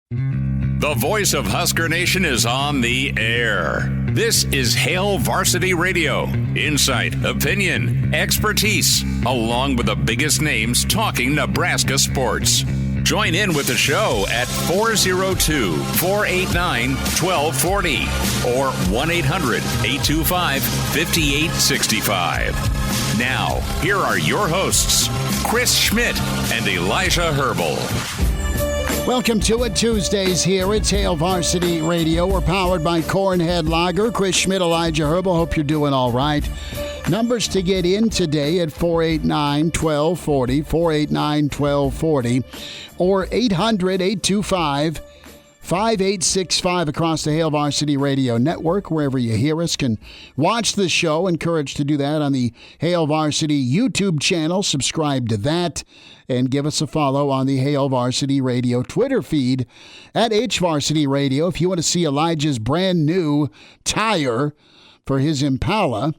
The voice of Husker Nation is on the air. This is Hail Varsity Radio. Insight, opinion, expertise, along with the biggest names talking Nebraska sports. Join in with the show at 402-489-1240 or 1-800-825-5865. Now, here are your hosts, Chris Schmidt and Elijah Herbel. Welcome to it. Tuesdays here. It's Hail Varsity Radio. We're powered by Cornhead Lager. Chris Schmidt, Elijah Herbel. Hope you're doing all right. Numbers to get in today at 489-1240, 489-1240, or 800-825-5865 across the Hail Varsity Radio Network. Wherever you hear us, can watch the show. Encouraged to do that on the Hail Varsity YouTube channel. Subscribe to that and give us a follow on the Hail Varsity Radio Twitter feed at HVarsity Radio. If you want to see Elijah's brand new tire for his Impala,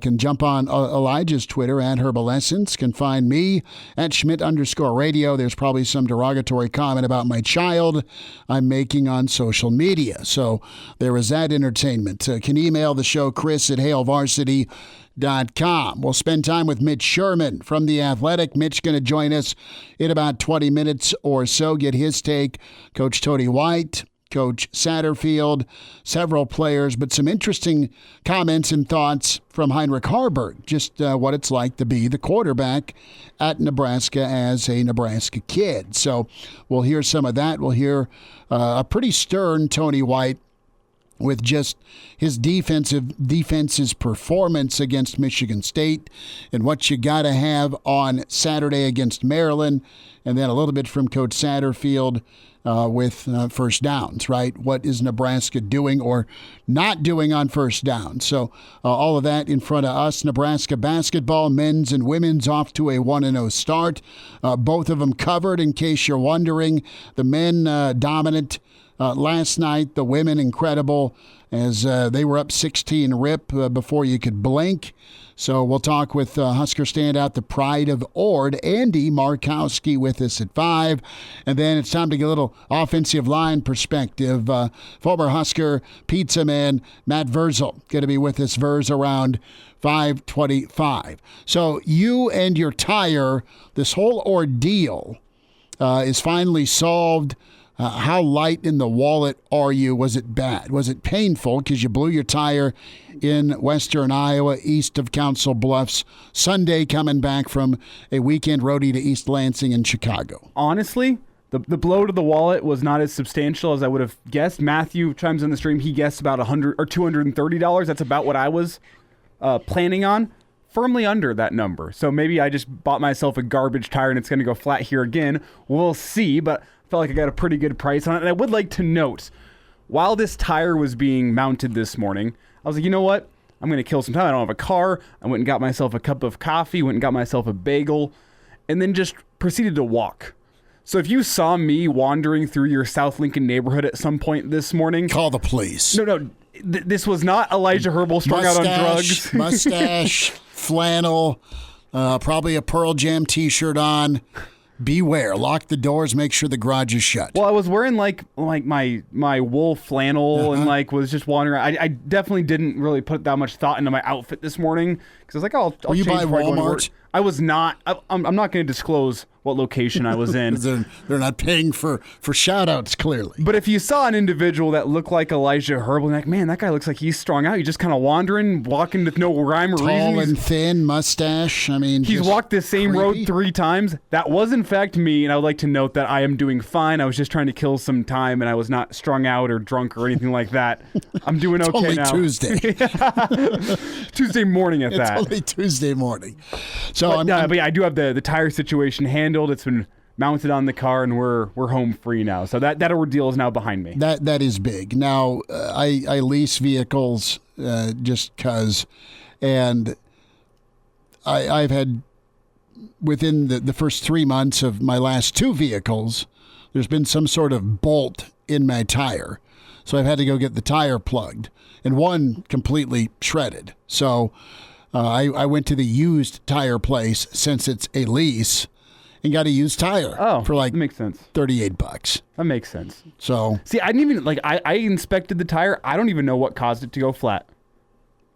can jump on Elijah's Twitter at Herbalessence. Can find me at Schmidt_radio. There's probably some derogatory comment about my child I'm making on social media. So there is that entertainment. Can email the show, Chris at HailVarsity.com. We'll spend time with Mitch Sherman from The Athletic. Mitch going to join us in about 20 minutes or so, get his take. Coach Tony White, Coach Satterfield, several players, but some interesting comments and thoughts from Heinrich Haarberg, just what it's like to be the quarterback at Nebraska as a Nebraska kid. So we'll hear some of that. We'll hear a pretty stern Tony White with just his defense's performance against Michigan State and what you got to have on Saturday against Maryland, and then a little bit from Coach Satterfield with first downs, right? What is Nebraska doing or not doing on first down? So all of that in front of us. Nebraska basketball, men's and women's, off to a 1-0 start. Both of them covered, in case you're wondering. The men dominant last night. The women incredible as they were up 16 rip before you could blink. So we'll talk with Husker standout, the pride of Ord, Andy Markowski, with us at 5. And then it's time to get a little offensive line perspective. Former Husker pizza man Matt Vrzal going to be with us, Verz, around 5:25. So you and your tire, this whole ordeal is finally solved. How light in the wallet are you? Was it bad? Was it painful because you blew your tire in western Iowa, east of Council Bluffs, Sunday coming back from a weekend roadie to East Lansing and Chicago? Honestly, the blow to the wallet was not as substantial as I would have guessed. Matthew chimes in the stream. He guessed about $100 or $230. That's about what I was planning on. Firmly under that number. So maybe I just bought myself a garbage tire and it's going to go flat here again. We'll see, but I felt like I got a pretty good price on it. And I would like to note, while this tire was being mounted this morning, I was like, you know what? I'm going to kill some time. I don't have a car. I went and got myself a cup of coffee, went and got myself a bagel, and then just proceeded to walk. So if you saw me wandering through your South Lincoln neighborhood at some point this morning... Call the police. No. This was not Elijah Herbel strung out on drugs. Mustache, flannel, probably a Pearl Jam t-shirt on. Beware. Lock the doors. Make sure the garage is shut. Well, I was wearing like my wool flannel and was just wandering around. I definitely didn't really put that much thought into my outfit this morning because I was like, I'll Were you change by before I go to work. Walmart? I was not. I'm not going to disclose what location I was in. They're not paying for shout-outs, clearly. But if you saw an individual that looked like Elijah Herbel, like, man, that guy looks like he's strung out. He's just kind of wandering, walking with no rhyme or reason. Tall and thin, mustache. I mean, he's walked the same road 3 times. That was, in fact, me, and I would like to note that I am doing fine. I was just trying to kill some time, and I was not strung out or drunk or anything like that. I'm doing okay only now. Tuesday. Tuesday morning at that. It's only Tuesday morning. So but yeah, I do have the tire situation handled. It's been mounted on the car, and we're home free now. So that ordeal is now behind me. That is big. Now, I lease vehicles just because, and I've had, within the first 3 months of my last 2 vehicles, there's been some sort of bolt in my tire. So I've had to go get the tire plugged, and one completely shredded. So I went to the used tire place, since it's a lease, and got a used tire for like that makes sense. $38. That makes sense. So see, I didn't even I inspected the tire. I don't even know what caused it to go flat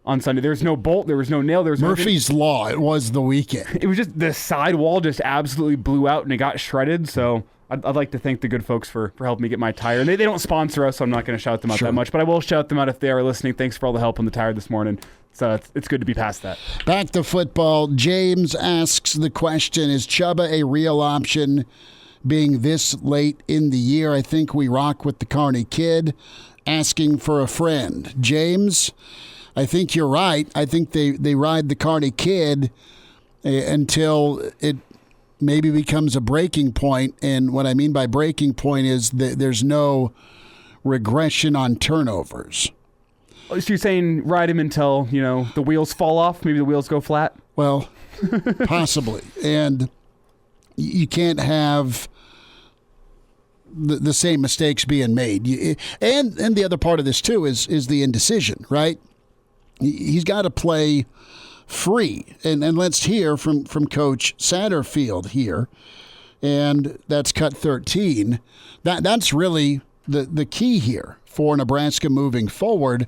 on Sunday. There was no bolt, there was no nail, there was Murphy's Law. It was the weekend. It was just the sidewall just absolutely blew out and it got shredded. So I'd like to thank the good folks for helping me get my tire. And they don't sponsor us, so I'm not going to shout them out that much. But I will shout them out if they are listening. Thanks for all the help on the tire this morning. So it's good to be past that. Back to football. James asks the question, is Chubba a real option being this late in the year? I think we rock with the Carney kid. Asking for a friend. James, I think you're right. I think they ride the Carney kid until it maybe becomes a breaking point. And what I mean by breaking point is that there's no regression on turnovers. So you're saying ride him until, the wheels fall off? Maybe the wheels go flat? Well, possibly. And you can't have the same mistakes being made. And the other part of this, too, is the indecision, right? He's got to play free. And let's hear from Coach Satterfield here. And that's cut 13. That's really the key here for Nebraska moving forward.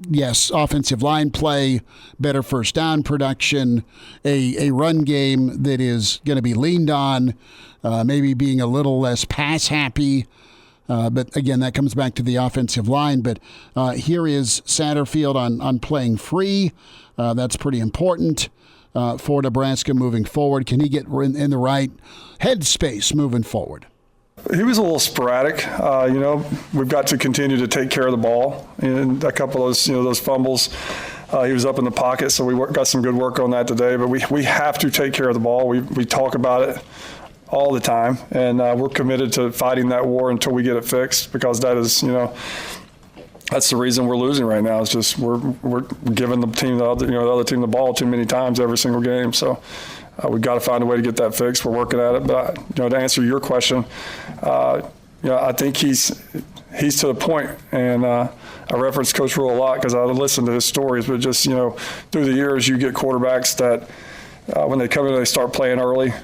Yes, offensive line play, better first down production, a run game that is going to be leaned on, maybe being a little less pass happy. But again, that comes back to the offensive line. But here is Satterfield on playing free. That's pretty important for Nebraska moving forward. Can he get in the right headspace moving forward? He was a little sporadic. We've got to continue to take care of the ball. And a couple of those fumbles, he was up in the pocket, so we got some good work on that today. But we have to take care of the ball. We talk about it all the time, and we're committed to fighting that war until we get it fixed, because that is, that's the reason we're losing right now. It's just we're giving the other team the ball too many times every single game. So we've got to find a way to get that fixed. We're working at it. But to answer your question, I think he's to the point. And I reference Coach Rule a lot because I listen to his stories. But just through the years, you get quarterbacks that when they come in, they start playing early.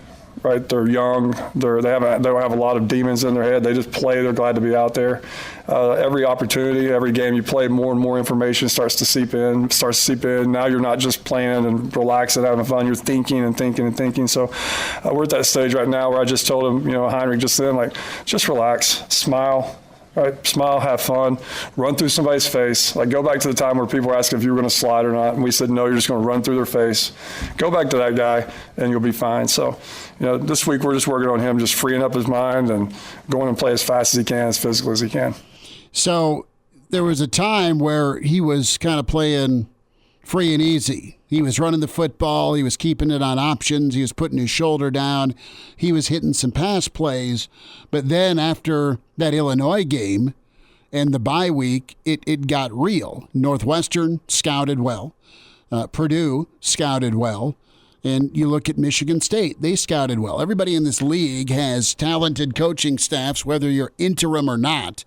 Right, they're young. They don't have a lot of demons in their head. They just play. They're glad to be out there. Every opportunity, every game you play, more and more information starts to seep in. Now you're not just playing and relaxing, having fun. You're thinking and thinking and thinking. So we're at that stage right now where I just told him, Heinrich just then, just relax, smile. Right, smile, have fun, run through somebody's face. Go back to the time where people were asking if you were going to slide or not, and we said, no, you're just going to run through their face. Go back to that guy, and you'll be fine. So, this week we're just working on him, just freeing up his mind and going and play as fast as he can, as physical as he can. So there was a time where he was kind of playing free and easy. He was running the football. He was keeping it on options. He was putting his shoulder down. He was hitting some pass plays. But then after that Illinois game and the bye week, it got real. Northwestern scouted well. Purdue scouted well. And you look at Michigan State, they scouted well. Everybody in this league has talented coaching staffs, whether you're interim or not.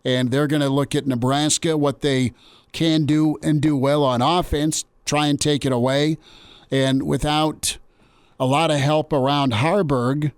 And they're going to look at Nebraska, what they can do and do well on offense, try and take it away. And without a lot of help around Haarberg,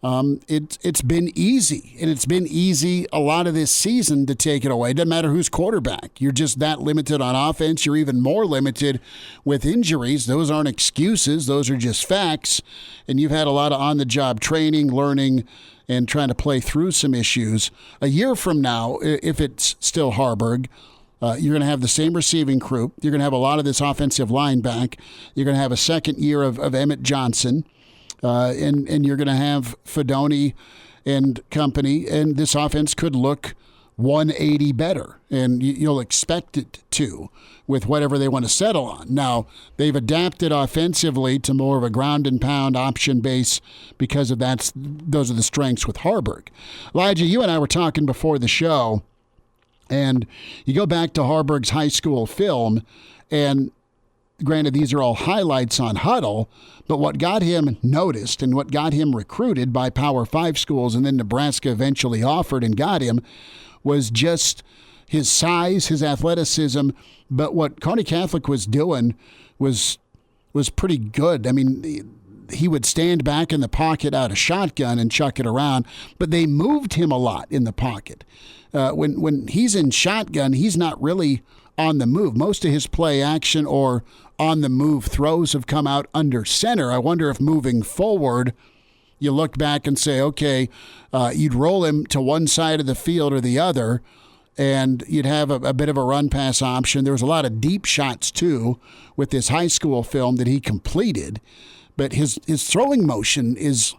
it's been easy. And it's been easy a lot of this season to take it away. Doesn't matter who's quarterback. You're just that limited on offense. You're even more limited with injuries. Those aren't excuses. Those are just facts. And you've had a lot of on-the-job training, learning, and trying to play through some issues. A year from now, if it's still Haarberg, you're going to have the same receiving crew. You're going to have a lot of this offensive line back. You're going to have a second year of Emmett Johnson. And you're going to have Fedoni and company. And this offense could look 180 better. And you'll expect it to with whatever they want to settle on. Now, they've adapted offensively to more of a ground and pound option base because of those are the strengths with Haarberg. Elijah, you and I were talking before the show. And you go back to Haarberg's high school film, and granted, these are all highlights on Huddle, but what got him noticed and what got him recruited by Power 5 schools and then Nebraska eventually offered and got him was just his size, his athleticism. But what Kearney Catholic was doing was pretty good. I mean, he would stand back in the pocket out of shotgun and chuck it around, but they moved him a lot in the pocket. When he's in shotgun, he's not really on the move. Most of his play action or on the move throws have come out under center. I wonder if moving forward, you look back and say, okay, you'd roll him to one side of the field or the other, and you'd have a bit of a run-pass option. There was a lot of deep shots, too, with this high school film that he completed. But his throwing motion is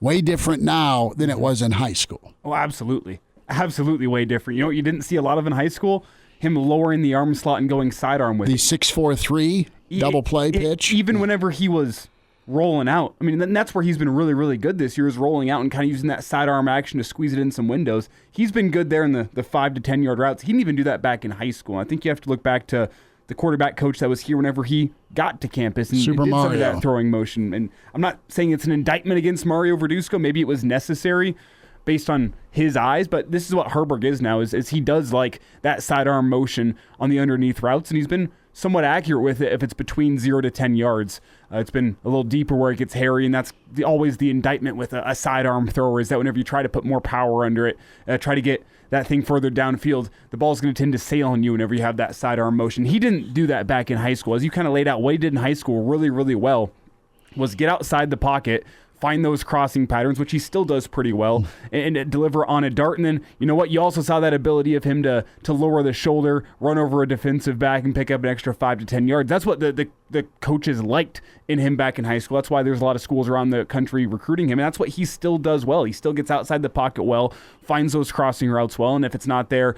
way different now than it was in high school. Oh, absolutely. Absolutely way different. You know what you didn't see a lot of in high school? Him lowering the arm slot and going sidearm with the it. 6-4-3 double play pitch. Even whenever he was rolling out. I mean, that's where he's been really, really good this year, is rolling out and kind of using that sidearm action to squeeze it in some windows. He's been good there in the 5 to 10 yard routes. He didn't even do that back in high school. I think you have to look back to the quarterback coach that was here whenever he got to campus and did some of that throwing motion. And I'm not saying it's an indictment against Mario Verduzco. Maybe it was necessary based on his eyes, but this is what Haarberg is now, is he does like that sidearm motion on the underneath routes, and he's been somewhat accurate with it if it's between 0 to 10 yards. It's been a little deeper where it gets hairy, and that's always the indictment with a sidearm thrower, is that whenever you try to put more power under it, try to get that thing further downfield, the ball's going to tend to sail on you whenever you have that sidearm motion. He didn't do that back in high school. As you kind of laid out, what he did in high school really, really well was get outside the pocket, find those crossing patterns, which he still does pretty well, and deliver on a dart. And then, you know what? You also saw that ability of him to lower the shoulder, run over a defensive back, and pick up an extra 5 to 10 yards. That's what the coaches liked in him back in high school. That's why there's a lot of schools around the country recruiting him, and that's what he still does well. He still gets outside the pocket well, finds those crossing routes well, and if it's not there,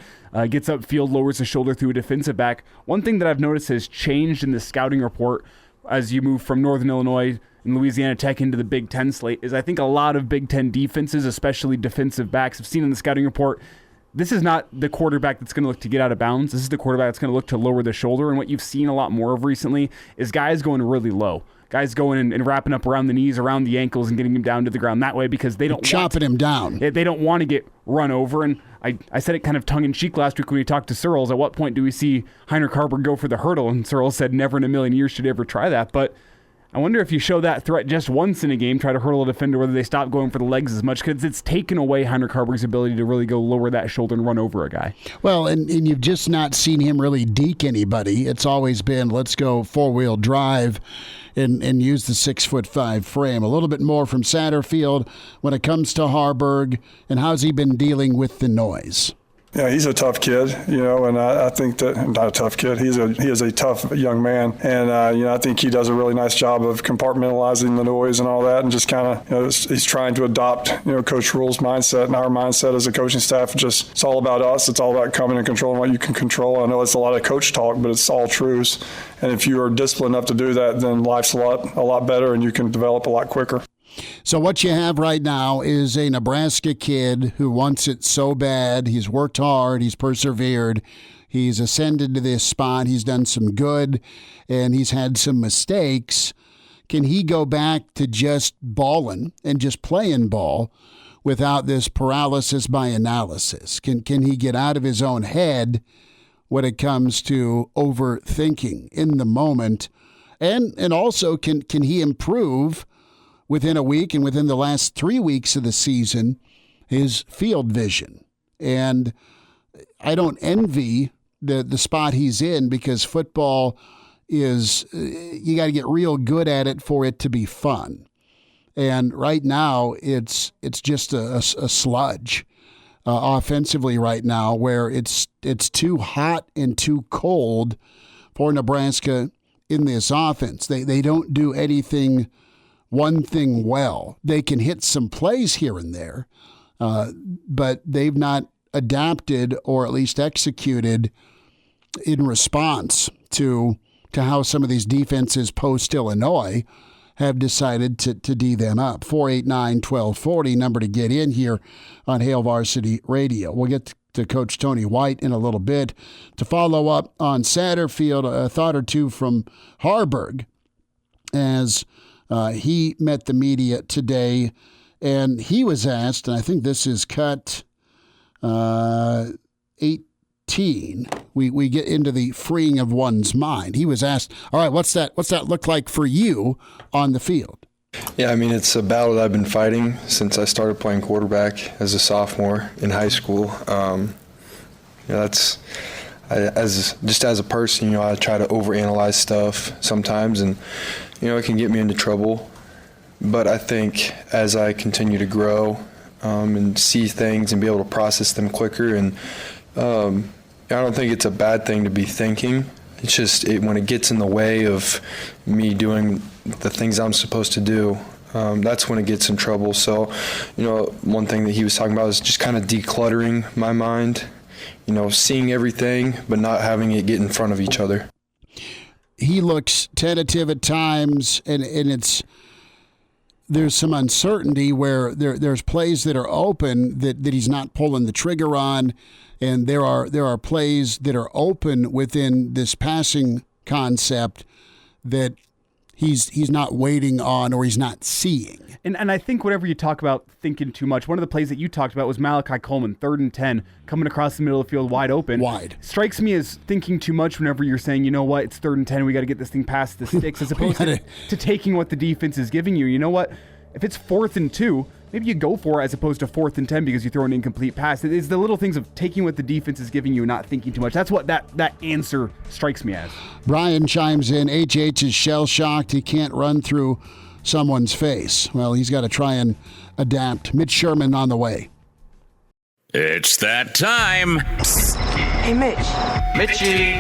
gets upfield, lowers the shoulder through a defensive back. One thing that I've noticed has changed in the scouting report as you move from Northern Illinois and Louisiana Tech into the Big Ten slate is I think a lot of Big Ten defenses, especially defensive backs, have seen in the scouting report, this is not the quarterback that's going to look to get out of bounds. This is the quarterback that's going to look to lower the shoulder. And what you've seen a lot more of recently is guys going really low. Guys going and wrapping up around the knees, around the ankles, and getting him down to the ground that way because they don't chopping him down. They don't want to get run over. And I said it kind of tongue-in-cheek last week when we talked to Searles. At what point do we see Heinrich Haarberg go for the hurdle? And Searles said never in a million years should he ever try that. But I wonder if you show that threat just once in a game, try to hurdle a defender, whether they stop going for the legs as much, because it's taken away Heinrich Haarberg's ability to really go lower that shoulder and run over a guy. Well, and you've just not seen him really deke anybody. It's always been, let's go four-wheel drive and use the 6'5" frame. A little bit more from Satterfield when it comes to Haarberg, and how's he been dealing with the noise? Yeah, he's a tough kid, and I think that, not a tough kid, he is a tough young man. And, I think he does a really nice job of compartmentalizing the noise and all that, and just kind of, he's trying to adopt, Coach Rule's mindset and our mindset as a coaching staff. It's all about us. It's all about coming and controlling what you can control. I know it's a lot of coach talk, but it's all truths. And if you are disciplined enough to do that, then life's a lot better, and you can develop a lot quicker. So what you have right now is a Nebraska kid who wants it so bad. He's worked hard. He's persevered. He's ascended to this spot. He's done some good, and he's had some mistakes. Can he go back to just balling and just playing ball without this paralysis by analysis? Can he get out of his own head when it comes to overthinking in the moment? And also, can he improve within a week and within the last 3 weeks of the season, his field vision? And I don't envy the spot he's in, because football is, you got to get real good at it for it to be fun. And right now, it's just a sludge offensively right now, where it's too hot and too cold for Nebraska in this offense. They don't do one thing well. They can hit some plays here and there, but they've not adapted or at least executed in response to how some of these defenses post-Illinois have decided to D them up. 489-1240, number to get in here on Hail Varsity Radio. We'll get to Coach Tony White in a little bit. To follow up on Satterfield, a thought or two from Haarberg as he met the media today, and he was asked, and I think this is cut 18. We get into the freeing of one's mind. He was asked, all right, what's that look like for you on the field? Yeah, I mean, it's a battle that I've been fighting since I started playing quarterback as a sophomore in high school. As a person, I try to overanalyze stuff sometimes, and it can get me into trouble. But I think as I continue to grow and see things and be able to process them quicker, and I don't think it's a bad thing to be thinking. It's just when it gets in the way of me doing the things I'm supposed to do, that's when it gets in trouble. So, one thing that he was talking about is just kind of decluttering my mind, seeing everything but not having it get in front of each other. He looks tentative at times, and there's some uncertainty where there's plays that are open that he's not pulling the trigger on. And there are plays that are open within this passing concept that he's not waiting on or he's not seeing. And I think whenever you talk about thinking too much, one of the plays that you talked about was Malachi Coleman, 3rd and 10, coming across the middle of the field wide open. Wide. Strikes me as thinking too much whenever you're saying, you know what, it's 3rd and 10, we got to get this thing past the sticks, as opposed to taking what the defense is giving you. You know what? If it's 4th and 2, maybe you go for it as opposed to 4th and 10 because you throw an incomplete pass. It's the little things of taking what the defense is giving you and not thinking too much. That's what that answer strikes me as. Brian chimes in, HH is shell-shocked. He can't run through someone's face. Well, he's got to try and adapt. Mitch Sherman on the way. It's that time. Hey, Mitch. Mitchie.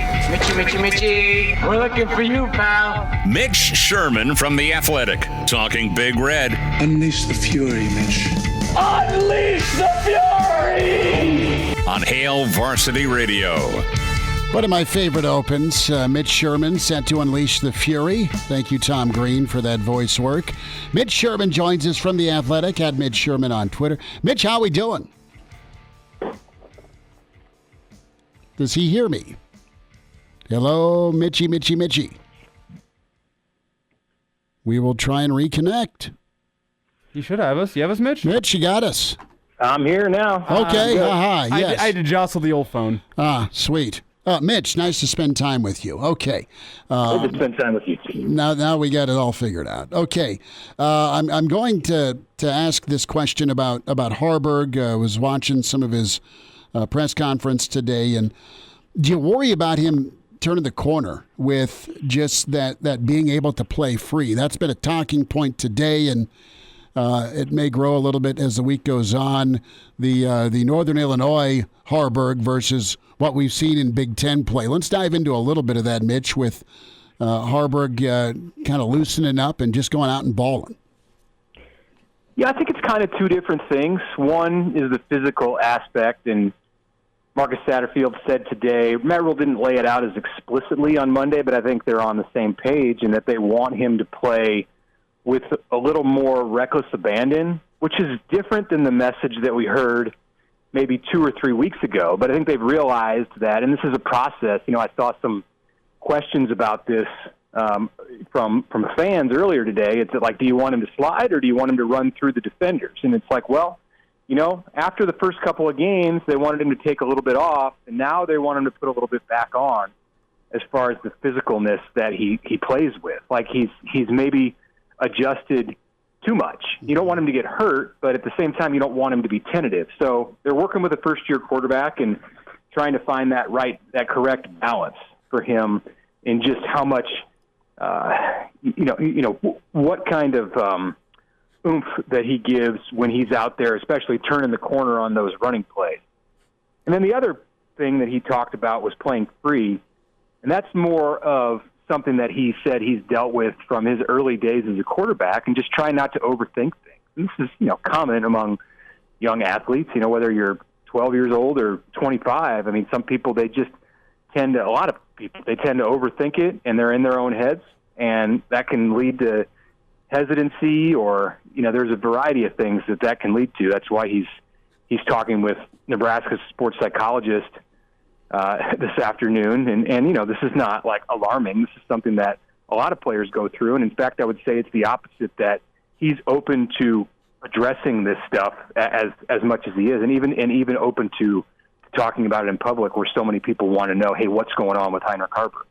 We're looking for you, pal. Mitch Sherman from The Athletic, talking Big Red. Unleash the fury, Mitch. Unleash the fury! On Hail Varsity Radio. One of my favorite opens, Mitch Sherman set to unleash the fury. Thank you, Tom Green, for that voice work. Mitch Sherman joins us from The Athletic, at Mitch Sherman on Twitter. Mitch, how we doing? Does he hear me? Hello, Mitchie. We will try and reconnect. You should have us. You have us, Mitch? Mitch, you got us. I'm here now. Okay, yes. I had to jostle the old phone. Sweet. Mitch, nice to spend time with you. Okay. Good to spend time with you too. Now we got it all figured out. Okay. I'm going to ask this question about Haarberg. I was watching some of his press conference today, and do you worry about him turning the corner with just that being able to play free? That's been a talking point today, and it may grow a little bit as the week goes on. The Northern Illinois Haarberg versus what we've seen in Big Ten play. Let's dive into a little bit of that, Mitch, with Haarberg kind of loosening up and just going out and balling. Yeah, I think it's kind of two different things. One is the physical aspect, and Marcus Satterfield said today, Matt Rule didn't lay it out as explicitly on Monday, but I think they're on the same page in that they want him to play with a little more reckless abandon, which is different than the message that we heard maybe 2 or 3 weeks ago. But I think they've realized that, and this is a process. I saw some questions about this from fans earlier today. It's like, do you want him to slide or do you want him to run through the defenders? And it's like, well, after the first couple of games, they wanted him to take a little bit off, and now they want him to put a little bit back on as far as the physicalness that he plays with. Like he's maybe adjusted too much. You don't want him to get hurt, but at the same time, you don't want him to be tentative. So they're working with a first-year quarterback and trying to find that correct balance for him in just how much, what kind of oomph that he gives when he's out there, especially turning the corner on those running plays. And then the other thing that he talked about was playing free, and that's more of something that he said he's dealt with from his early days as a quarterback, and just try not to overthink things. And this is, common among young athletes, whether you're 12 years old or 25. I mean, some people, they tend to overthink it, and they're in their own heads, and that can lead to hesitancy, or there's a variety of things that can lead to. That's why he's talking with Nebraska's sports psychologist this afternoon, and this is not like alarming. This is something that a lot of players go through, and in fact, I would say it's the opposite, that he's open to addressing this stuff as much as he is, and even open to talking about it in public, where so many people want to know, hey, what's going on with Heinrich Haarberg?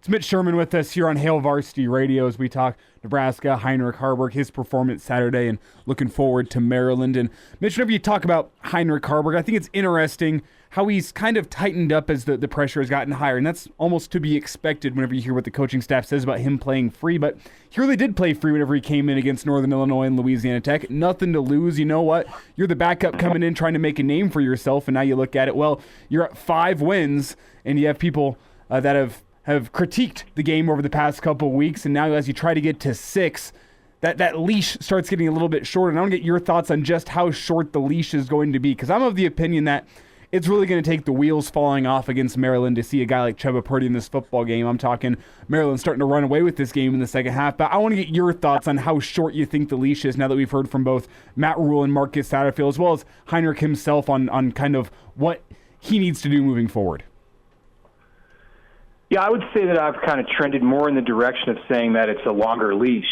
It's Mitch Sherman with us here on Hail Varsity Radio as we talk Nebraska, Heinrich Haarberg, his performance Saturday, and looking forward to Maryland. And Mitch, whenever you talk about Heinrich Haarberg, I think it's interesting how he's kind of tightened up as the pressure has gotten higher. And that's almost to be expected whenever you hear what the coaching staff says about him playing free. But he really did play free whenever he came in against Northern Illinois and Louisiana Tech. Nothing to lose. You know what? You're the backup coming in trying to make a name for yourself. And now you look at it, well, you're at 5 wins, and you have people that have critiqued the game over the past couple of weeks, and now as you try to get to 6, that leash starts getting a little bit shorter. And I want to get your thoughts on just how short the leash is going to be, because I'm of the opinion that it's really going to take the wheels falling off against Maryland to see a guy like Chuba Purdy in this football game. I'm talking Maryland starting to run away with this game in the second half, but I want to get your thoughts on how short you think the leash is now that we've heard from both Matt Rule and Marcus Satterfield, as well as Heinrich himself on kind of what he needs to do moving forward. Yeah, I would say that I've kind of trended more in the direction of saying that it's a longer leash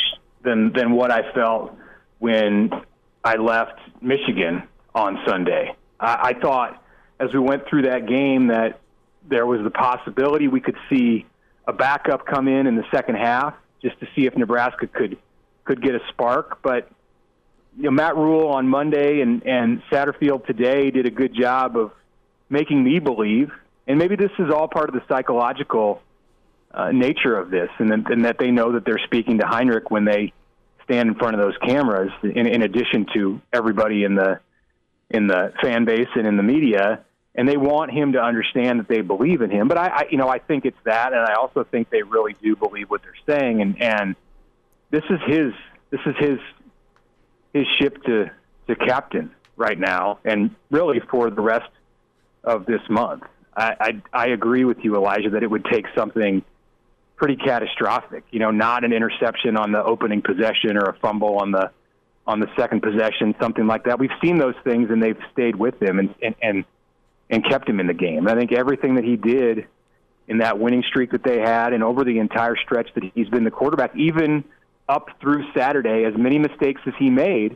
than what I felt when I left Michigan on Sunday. I thought as we went through that game that there was the possibility we could see a backup come in the second half just to see if Nebraska could get a spark. But Matt Rule on Monday and Satterfield today did a good job of making me believe. And maybe this is all part of the psychological nature of this, and that they know that they're speaking to Heinrich when they stand in front of those cameras, in addition to everybody in the fan base and in the media, and they want him to understand that they believe in him. But I think it's that, and I also think they really do believe what they're saying, and this is his ship to captain right now, and really for the rest of this month. I agree with you, Elijah, that it would take something pretty catastrophic. Not an interception on the opening possession or a fumble on the second possession, something like that. We've seen those things, and they've stayed with him and kept him in the game. I think everything that he did in that winning streak that they had, and over the entire stretch that he's been the quarterback, even up through Saturday, as many mistakes as he made,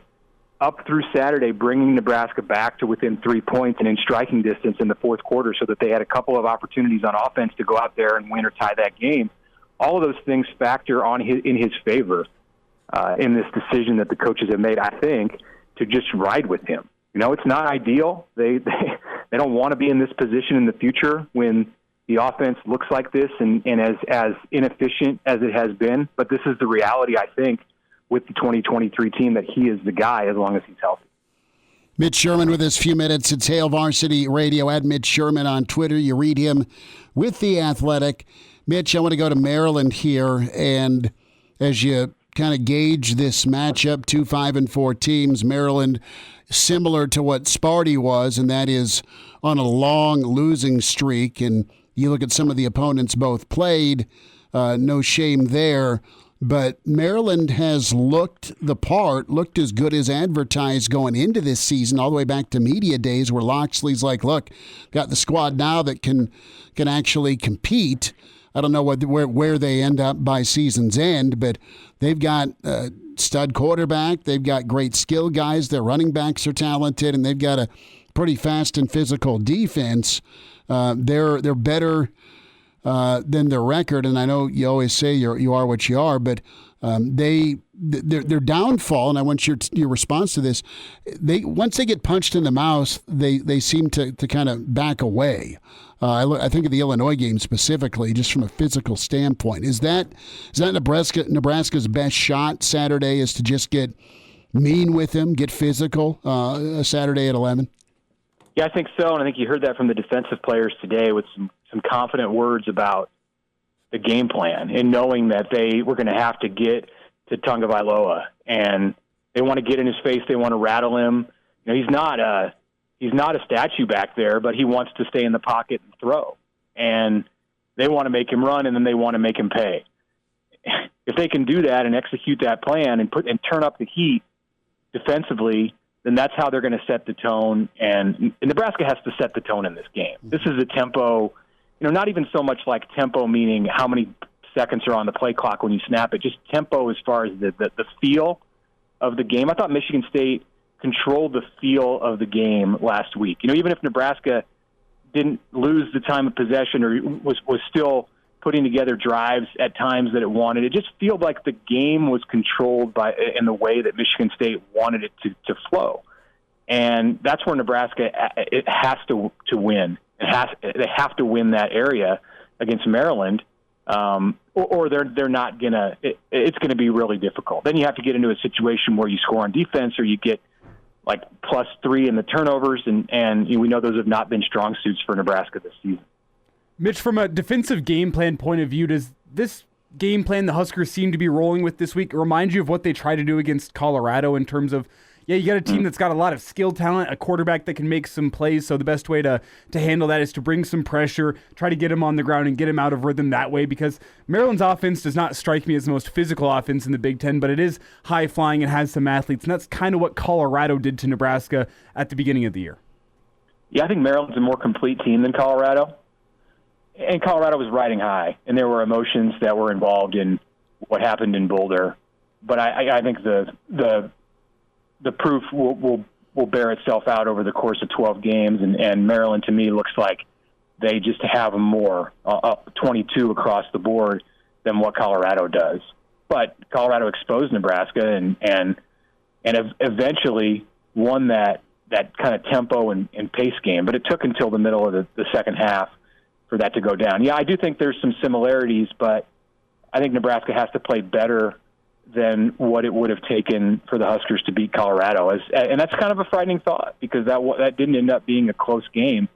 up through Saturday, bringing Nebraska back to within 3 points and in striking distance in the fourth quarter so that they had a couple of opportunities on offense to go out there and win or tie that game. All of those things factor in his favor in this decision that the coaches have made, I think, to just ride with him. It's not ideal. They don't want to be in this position in the future when the offense looks like this and as inefficient as it has been. But this is the reality, I think, with the 2023 team, that he is the guy as long as he's healthy. Mitch Sherman with us, few minutes. It's Hail Varsity Radio at Mitch Sherman on Twitter. You read him with The Athletic. Mitch, I want to go to Maryland here, and as you kind of gauge this matchup, 2 5-4 teams, Maryland similar to what Sparty was, and that is on a long losing streak. And you look at some of the opponents both played, no shame there. But Maryland has looked the part, looked as good as advertised going into this season, all the way back to media days where Loxley's like, look, got the squad now that can actually compete. I don't know where they end up by season's end, but they've got a stud quarterback. They've got great skill guys. Their running backs are talented, and they've got a pretty fast and physical defense. They're better than their record, and I know you always say you are what you are, but their downfall, and I want your response to this. Once they get punched in the mouth, they seem to kind of back away. I think of the Illinois game specifically, just from a physical standpoint. Is that Nebraska's best shot Saturday, is to just get mean with them, get physical Saturday at 11? Yeah, I think so, and I think you heard that from the defensive players today with some confident words about the game plan and knowing that they were going to have to get to Tagovailoa, and they want to get in his face. They want to rattle him. He's not a statue back there, but he wants to stay in the pocket and throw, and they want to make him run, and then they want to make him pay. If they can do that and execute that plan and turn up the heat defensively, then that's how they're going to set the tone. And Nebraska has to set the tone in this game. This is a tempo, not even so much like tempo meaning how many seconds are on the play clock when you snap it, just tempo as far as the feel of the game. I thought Michigan State controlled the feel of the game last week. Even if Nebraska didn't lose the time of possession or was still putting together drives at times that it wanted. It just feels like the game was controlled in the way that Michigan State wanted it to flow. And that's where Nebraska it has to win. They have to win that area against Maryland, or they're not gonna. It's going to be really difficult. Then you have to get into a situation where you score on defense, or you get like +3 in the turnovers, and we know those have not been strong suits for Nebraska this season. Mitch, from a defensive game plan point of view, does this game plan the Huskers seem to be rolling with this week remind you of what they try to do against Colorado in terms of, you got a team that's got a lot of skill talent, a quarterback that can make some plays, so the best way to handle that is to bring some pressure, try to get him on the ground and get him out of rhythm that way, because Maryland's offense does not strike me as the most physical offense in the Big Ten, but it is high-flying and has some athletes, and that's kind of what Colorado did to Nebraska at the beginning of the year. Yeah, I think Maryland's a more complete team than Colorado, and Colorado was riding high, and there were emotions that were involved in what happened in Boulder, but I think the proof will bear itself out over the course of 12 games, and Maryland, to me, looks like they just have more, 22 across the board, than what Colorado does. But Colorado exposed Nebraska and eventually won that kind of tempo and pace game, but it took until the middle of the second half for that to go down. Yeah, I do think there's some similarities, but I think Nebraska has to play better than what it would have taken for the Huskers to beat Colorado. And that's kind of a frightening thought, because that didn't end up being a close game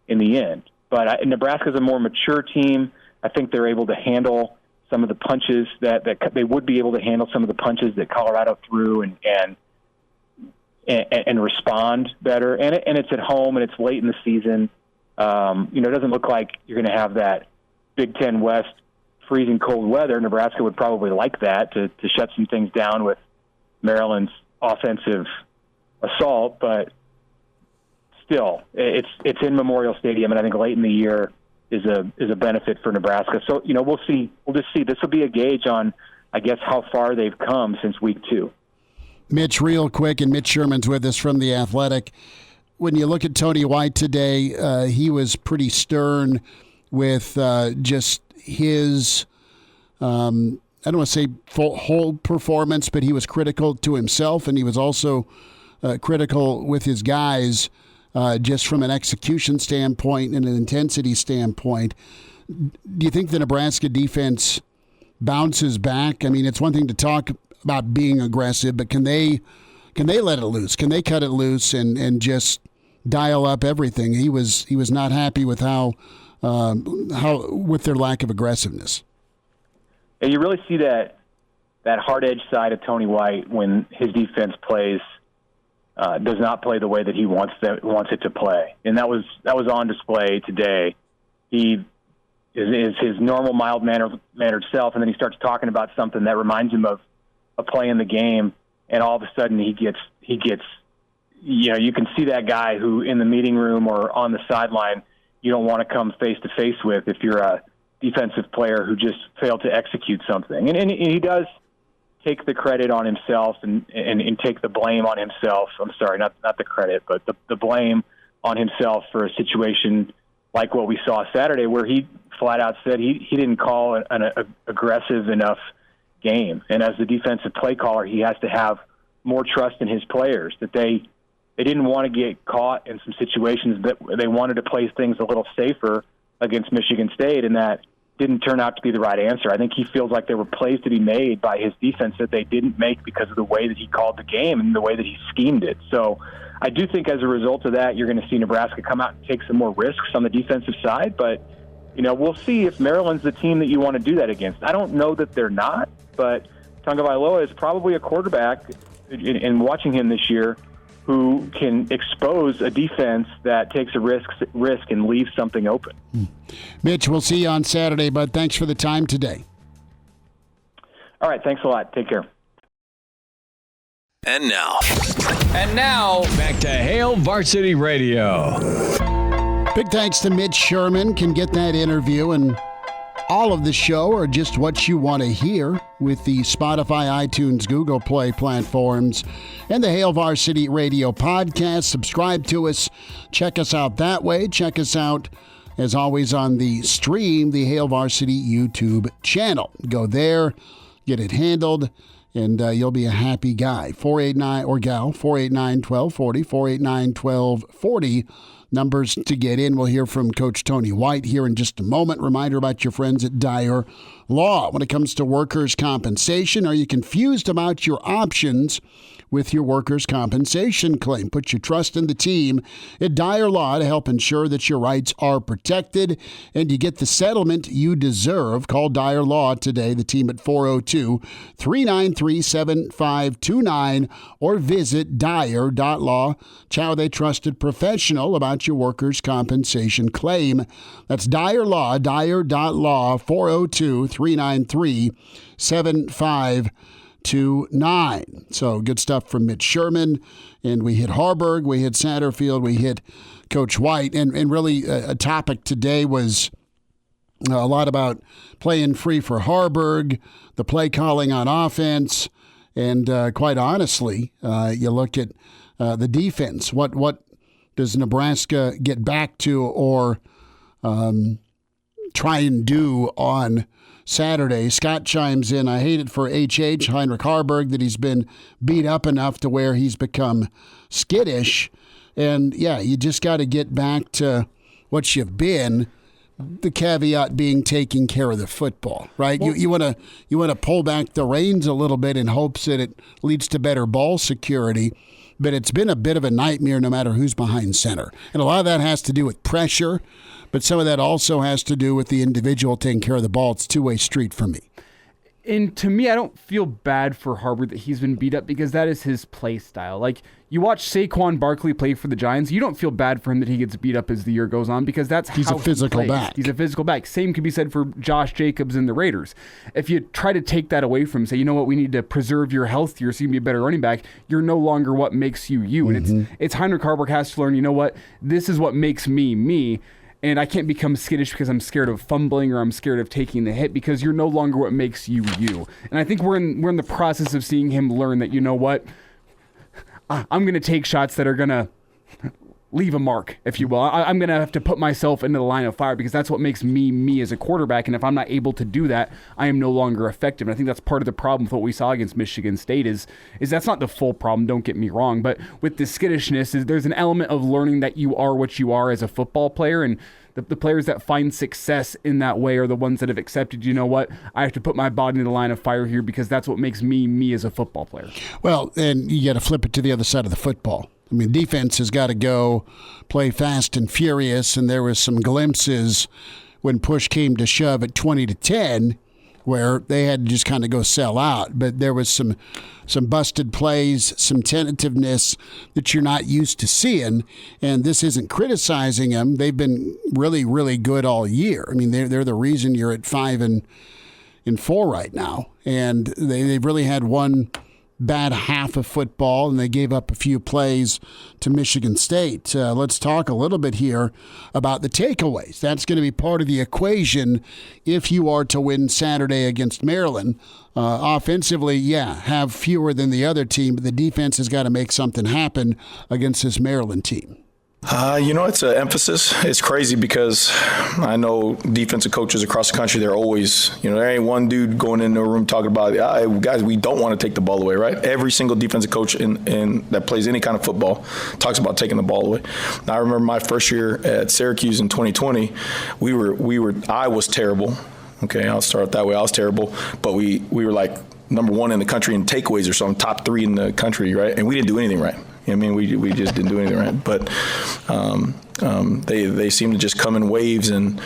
in the end. But Nebraska's a more mature team. I think they're able to handle some of the punches that they would be able to handle some of the punches that Colorado threw and respond better. And it's at home, and it's late in the season. It doesn't look like you're going to have that Big Ten West freezing cold weather. Nebraska would probably like that to shut some things down with Maryland's offensive assault, but still, it's in Memorial Stadium, and I think late in the year is a benefit for Nebraska. So we'll see. We'll just see. This will be a gauge on, I guess, how far they've come since week 2. Mitch, real quick, and Mitch Sherman's with us from The Athletic. When you look at Tony White today, he was pretty stern with just his, I don't want to say whole performance, but he was critical to himself, and he was also critical with his guys just from an execution standpoint and an intensity standpoint. Do you think the Nebraska defense bounces back? I mean, it's one thing to talk about being aggressive, but can they let it loose? Can they cut it loose and just dial up everything? He was not happy with how with their lack of aggressiveness. And you really see that hard edge side of Tony White when his defense does not play the way that he wants it to play, and that was on display today. He is his normal mild mannered self, and then he starts talking about something that reminds him of a play in the game, and all of a sudden he gets you can see that guy who in the meeting room or on the sideline you don't want to come face to face with if you're a defensive player who just failed to execute something. And he does take the credit on himself and take the blame on himself. I'm sorry, not the credit, but the blame on himself for a situation like what we saw Saturday, where he flat out said he didn't call an aggressive enough game. And as the defensive play caller, he has to have more trust in his players, that they didn't want to get caught in some situations, that they wanted to play things a little safer against Michigan State, and that didn't turn out to be the right answer. I think he feels like there were plays to be made by his defense that they didn't make because of the way that he called the game and the way that he schemed it. So I do think as a result of that, you're going to see Nebraska come out and take some more risks on the defensive side, but we'll see if Maryland's the team that you want to do that against. I don't know that they're not, but Tagovailoa is probably a quarterback in watching him this year who can expose a defense that takes a risk and leaves something open. Mitch, we'll see you on Saturday, bud. Thanks for the time today. All right, thanks a lot. Take care. And now, back to Hail Varsity Radio. Big thanks to Mitch Sherman. Can get that interview and all of the show, or just what you want to hear, with the Spotify, iTunes, Google Play platforms and the Hail Varsity Radio podcast. Subscribe to us. Check us out that way. Check us out as always, on the stream, the Hail Varsity YouTube channel. Go there, get it handled, and you'll be a happy guy. 489 or gal, 489-1240, 489-1240. Numbers to get in. We'll hear from Coach Tony White here in just a moment. Reminder about your friends at Dyer Law. When it comes to workers' compensation, are you confused about your options with your workers' compensation claim? Put your trust in the team at Dyer Law to help ensure that your rights are protected and you get the settlement you deserve. Call Dyer Law today, the team at 402-393-7529, or visit Dyer.law. Chow, they trusted professional about your workers' compensation claim. That's Dyer Law, Dyer.law, 402-393-7529. So good stuff from Mitch Sherman. And we hit Haarberg, we hit Satterfield, we hit Coach White. And really a topic today was a lot about playing free for Haarberg, the play calling on offense, and quite honestly, you look at the defense. What does Nebraska get back to or try and do on Saturday? Scott chimes in, I hate it for HH, Heinrich Haarberg, that he's been beat up enough to where he's become skittish. And, yeah, you just got to get back to what you've been, the caveat being taking care of the football, right? Well, you want to pull back the reins a little bit in hopes that it leads to better ball security. But it's been a bit of a nightmare no matter who's behind center. And a lot of that has to do with pressure, but some of that also has to do with the individual taking care of the ball. It's a two-way street for me. And to me, I don't feel bad for Haarberg that he's been beat up because that is his play style. Like, you watch Saquon Barkley play for the Giants, you don't feel bad for him that he gets beat up as the year goes on because that's he's a physical back. He's a physical back. Same could be said for Josh Jacobs and the Raiders. If you try to take that away from him, say, you know what, we need to preserve your health here so you can be a better running back, you're no longer what makes you you. Mm-hmm. And it's Heinrich Haarberg has to learn, you know what, this is what makes me me. And I can't become skittish because I'm scared of fumbling or I'm scared of taking the hit because you're no longer what makes you you. And I think we're in the process of seeing him learn that, you know what, I'm going to take shots that are going to leave a mark, if you will. I'm going to have to put myself into the line of fire because that's what makes me me as a quarterback. And if I'm not able to do that, I am no longer effective. And I think that's part of the problem with what we saw against Michigan State is that's not the full problem, don't get me wrong. But with the skittishness, there's an element of learning that you are what you are as a football player. And the players that find success in that way are the ones that have accepted, you know what, I have to put my body in the line of fire here because that's what makes me me as a football player. Well, and you got to flip it to the other side of the football. I mean, defense has got to go play fast and furious, and there was some glimpses when push came to shove at 20-10 where they had to just kind of go sell out. But there was some busted plays, some tentativeness that you're not used to seeing, and this isn't criticizing them. They've been really, really good all year. I mean, they're the reason you're at 5-4 right now, and they've really had one bad half of football, and they gave up a few plays to Michigan State. Let's talk a little bit here about the takeaways. That's going to be part of the equation if you are to win Saturday against Maryland. Offensively, have fewer than the other team, but the defense has got to make something happen against this Maryland team. It's an emphasis. It's crazy because I know defensive coaches across the country, they're always, there ain't one dude going into a room talking about, guys, we don't want to take the ball away, right? Every single defensive coach in that plays any kind of football talks about taking the ball away. Now, I remember my first year at Syracuse in 2020, I was terrible. Okay, I'll start that way. I was terrible, but we were like number one in the country in takeaways or something, top 3 in the country, right? And we didn't do anything right. I mean, we just didn't do anything right. But they seem to just come in waves, and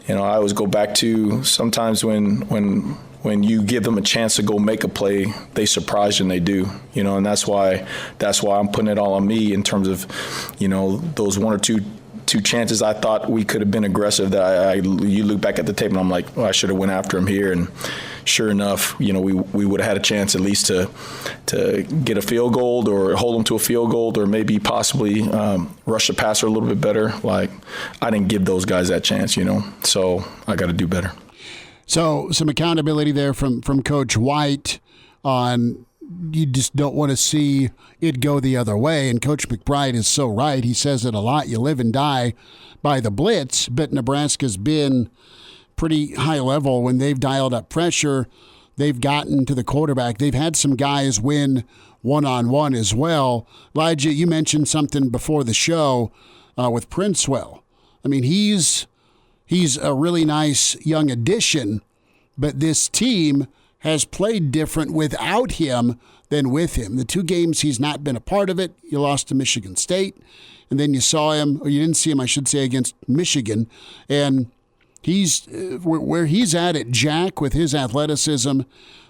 I always go back to sometimes when you give them a chance to go make a play, they surprise you and they do. And that's why I'm putting it all on me in terms of those one or two chances I thought we could have been aggressive. That you look back at the tape and I'm like, I should have went after him here. And sure enough, we would have had a chance at least to get a field goal or hold them to a field goal or maybe possibly rush the passer a little bit better. Like, I didn't give those guys that chance, so I got to do better. So some accountability there from Coach White on you just don't want to see it go the other way. And Coach McBride is so right. He says it a lot. You live and die by the blitz, but Nebraska's been pretty high level when they've dialed up pressure. They've gotten to the quarterback. They've had some guys win one-on-one as well. Elijah, you mentioned something before the show with Princewell. I mean, he's a really nice young addition, but this team has played different without him than with him. The 2 games he's not been a part of it, you lost to Michigan State, and then you saw him, or you didn't see him, I should say, against Michigan. And he's where he's at Jack with his athleticism,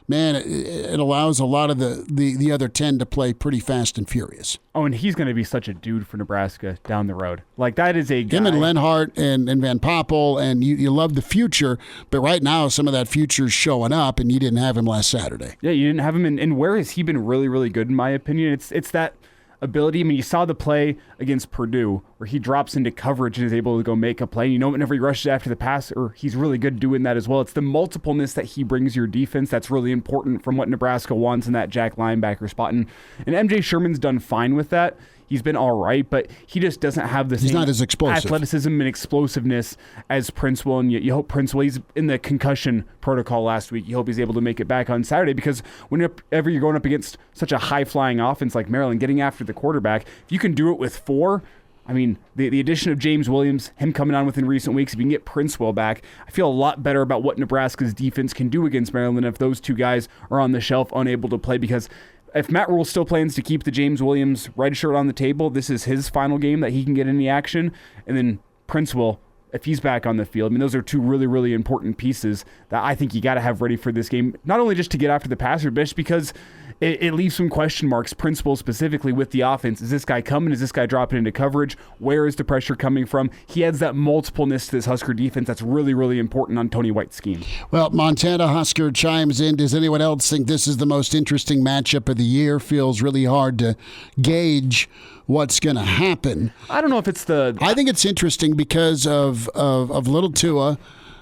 man, it allows a lot of the other 10 to play pretty fast and furious. Oh, and he's going to be such a dude for Nebraska down the road. Like, that is a guy. Him and Lenhart and Van Poppel, and you love the future, but right now some of that future's showing up, and you didn't have him last Saturday. Yeah, you didn't have him, and where has he been really, really good, in my opinion? It's that ability. I mean, you saw the play against Purdue where he drops into coverage and is able to go make a play. You know, whenever he rushes after the passer, he's really good doing that as well. It's the multipleness that he brings your defense that's really important from what Nebraska wants in that Jack linebacker spot. And MJ Sherman's done fine with that. He's been all right, but he just doesn't have the same not as explosive. athleticism and explosiveness as Princewell. And you hope Princewell, he's in the concussion protocol last week. You hope he's able to make it back on Saturday, because whenever you're going up against such a high-flying offense like Maryland, getting after the quarterback, if you can do it with 4, I mean, the addition of James Williams, him coming on within recent weeks, if you can get Princewell back, I feel a lot better about what Nebraska's defense can do against Maryland if those 2 guys are on the shelf unable to play, because if Matt Rule still plans to keep the James Williams red shirt on the table, this is his final game that he can get any action. And then Princewell, if he's back on the field, I mean, those are 2 really, really important pieces that I think you got to have ready for this game, not only just to get after the passer, but just because it leaves some question marks, Princewell specifically, with the offense. Is this guy coming? Is this guy dropping into coverage? Where is the pressure coming from? He adds that multipleness to this Husker defense that's really, really important on Tony White's scheme. Well, Montana Husker chimes in. Does anyone else think this is the most interesting matchup of the year? Feels really hard to gauge what's going to happen. I don't know if it's I think it's interesting because of Little Tua,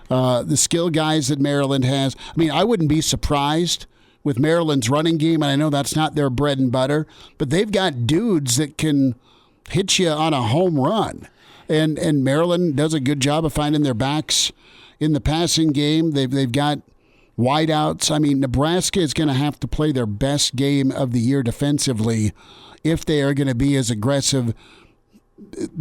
the skill guys that Maryland has. I mean, I wouldn't be surprised with Maryland's running game, and I know that's not their bread and butter, but they've got dudes that can hit you on a home run. And Maryland does a good job of finding their backs in the passing game. They've got wideouts. I mean, Nebraska is going to have to play their best game of the year defensively if they are going to be as aggressive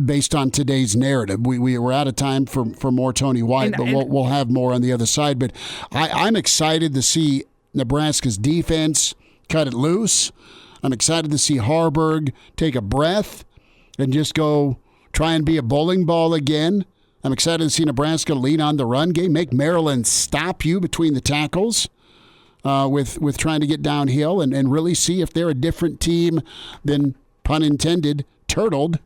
based on today's narrative. We're out of time for more Tony White, but we'll have more on the other side. But I'm excited to see Nebraska's defense cut it loose. I'm excited to see Haarberg take a breath and just go try and be a bowling ball again. I'm excited to see Nebraska lean on the run game, make Maryland stop you between the tackles with trying to get downhill, and really see if they're a different team than, pun intended, turtled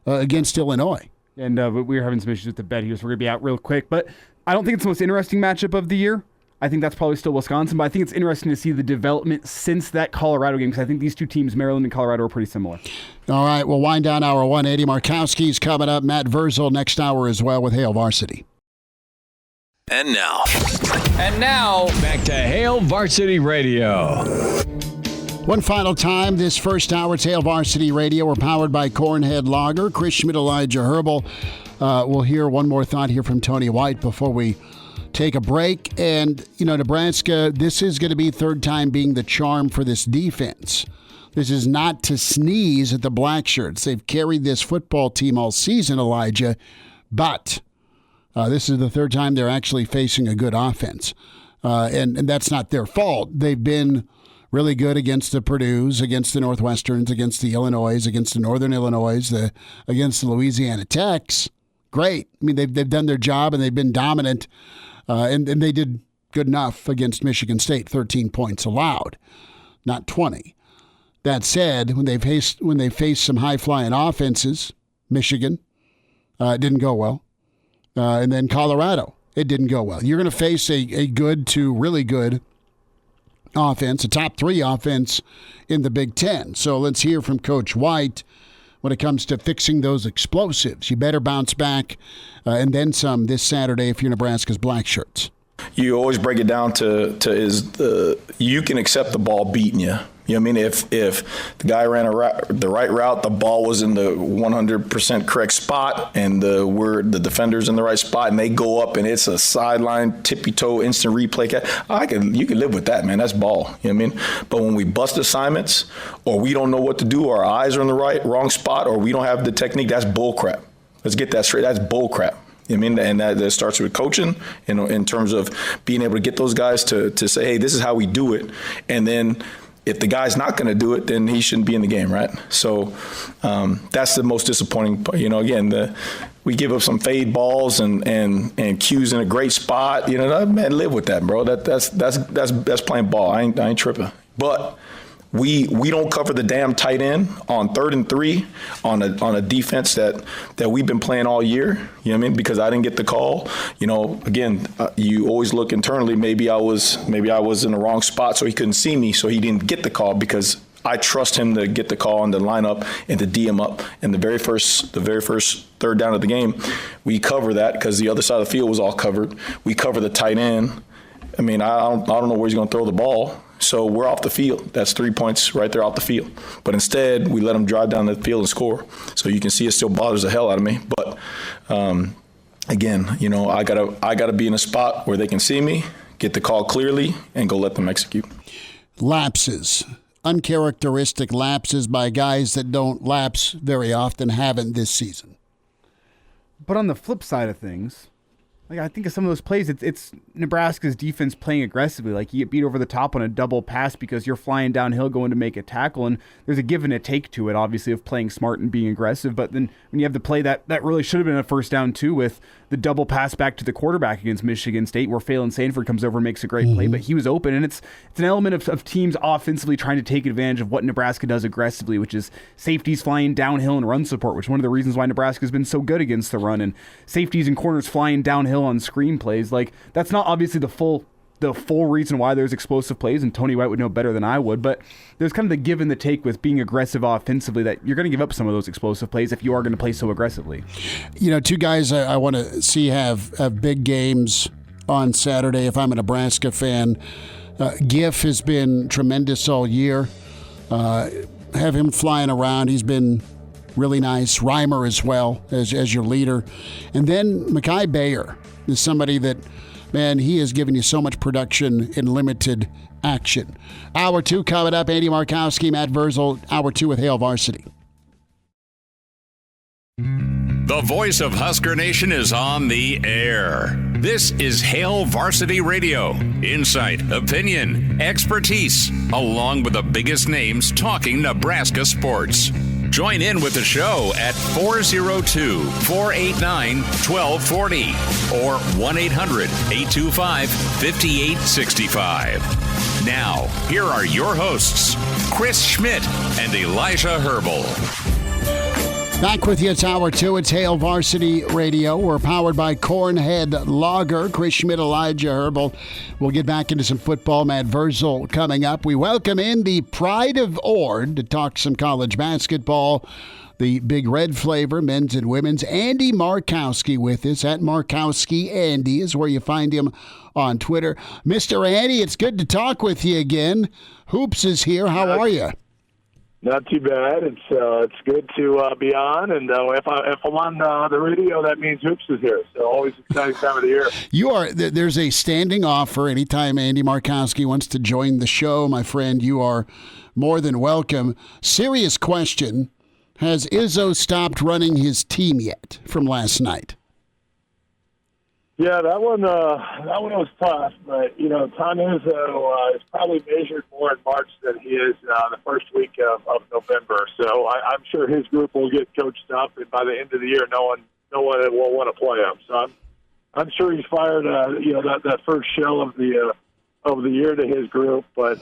against Illinois. And we were having some issues with the bet here, so we're going to be out real quick. But I don't think it's the most interesting matchup of the year. I think that's probably still Wisconsin, but I think it's interesting to see the development since that Colorado game, because I think these 2 teams, Maryland and Colorado, are pretty similar. All right, we'll wind down hour 1. Andy Markowski's coming up. Matt Vrzal next hour as well with Hail Varsity. And now, back to Hail Varsity Radio. One final time, this first hour, it's Hail Varsity Radio. We're powered by Cornhead Lager. Schmidt and Elijah Herbel. We'll hear one more thought here from Tony White before we take a break. And, Nebraska, this is going to be 3rd time being the charm for this defense. This is not to sneeze at the Black Shirts. They've carried this football team all season, Elijah, but this is the 3rd time they're actually facing a good offense. And that's not their fault. They've been really good against the Purdues, against the Northwesterns, against the Illinois, against the Northern Illinois, against the Louisiana Techs. Great. I mean, they've done their job, and they've been dominant. And they did good enough against Michigan State, 13 points allowed, not 20. That said, when they faced some high-flying offenses, Michigan, it didn't go well. And then Colorado, it didn't go well. You're going to face a good to really good offense, a top 3 offense in the Big Ten. So let's hear from Coach White when it comes to fixing those explosives. You better bounce back and then some this Saturday if you're Nebraska's Black Shirts. You always break it down to you can accept the ball beating you. You know what I mean? If the guy ran the right route, the ball was in the 100% correct spot, and the defender's in the right spot, and they go up and it's a sideline, tippy-toe, instant replay. You can live with that, man. That's ball. You know what I mean? But when we bust assignments, or we don't know what to do, or our eyes are in the wrong spot, or we don't have the technique, that's bull crap. Let's get that straight. That's bull crap. You know what I mean? And that starts with coaching in terms of being able to get those guys to say, hey, this is how we do it. And then if the guy's not going to do it, then he shouldn't be in the game, right? So that's the most disappointing part. You know, again, we give up some fade balls and cues in a great spot. You know, man, live with that, bro. That's playing ball. I ain't tripping. But we don't cover the damn tight end on 3rd and 3 on a defense that we've been playing all year. You know what I mean? Because I didn't get the call. You know, again, you always look internally. Maybe I was in the wrong spot, so he couldn't see me, so he didn't get the call because I trust him to get the call and to line up and to D him up. And the very first 3rd down of the game, we cover that because the other side of the field was all covered. We cover the tight end. I mean, I don't know where he's going to throw the ball. So we're off the field. That's 3 points right there off the field. But instead, we let them drive down the field and score. So you can see it still bothers the hell out of me. But again, you know, I gotta be in a spot where they can see me, get the call clearly, and go let them execute. Lapses, uncharacteristic lapses by guys that don't lapse very often, haven't this season. But on the flip side of things, like I think of some of those plays, it's Nebraska's defense playing aggressively. Like you get beat over the top on a double pass because you're flying downhill going to make a tackle, and there's a give and a take to it, obviously, of playing smart and being aggressive. But then when you have the play that really should have been a first down too, with the double pass back to the quarterback against Michigan State, where Phelan Sanford comes over and makes a great play, but he was open. And it's an element of teams offensively trying to take advantage of what Nebraska does aggressively, which is safeties flying downhill and run support, which is one of the reasons why Nebraska's been so good against the run, and safeties and corners flying downhill on screen plays. Like that's not obviously the full reason why there's explosive plays, and Tony White would know better than I would, but there's kind of the give and the take with being aggressive offensively, that you're going to give up some of those explosive plays if you are going to play so aggressively. You know, two guys I want to see have big games on Saturday if I'm a Nebraska fan. Giff has been tremendous all year. Have him flying around. He's been really nice. Reimer as well as your leader. And then Mekhi Bayer is somebody that, man, he has given you so much production in limited action. Hour 2 coming up. Andy Markowski, Matt Vrzal. Hour 2 with Hail Varsity. The voice of Husker Nation is on the air. This is Hail Varsity Radio. Insight, opinion, expertise, along with the biggest names talking Nebraska sports. Join in with the show at 402-489-1240 or 1-800-825-5865. Now, here are your hosts, Chris Schmidt and Elijah Herbel. Back with you, it's Hour 2. It's Hail Varsity Radio. We're powered by Cornhead Lager. Chris Schmidt, Elijah Herbel. We'll get back into some football. Matt Vrzal coming up. We welcome in the Pride of Ord to talk some college basketball. The Big Red flavor, men's and women's. Andy Markowski with us. At Markowski Andy is where you find him on Twitter. Mr. Andy, it's good to talk with you again. Hoops is here. How are you? Not too bad. It's good to be on, and if I'm on the radio, that means Hoops is here. So always exciting time of the year. There's a standing offer anytime Andy Markowski wants to join the show, my friend. You are more than welcome. Serious question: has Izzo stopped running his team yet from last night? Yeah, that one was tough. But Tom Izzo is probably measured more in March than he is the first week of November. So I'm sure his group will get coached up, and by the end of the year, no one will want to play him. So I'm sure he's fired that first shell of the year to his group, but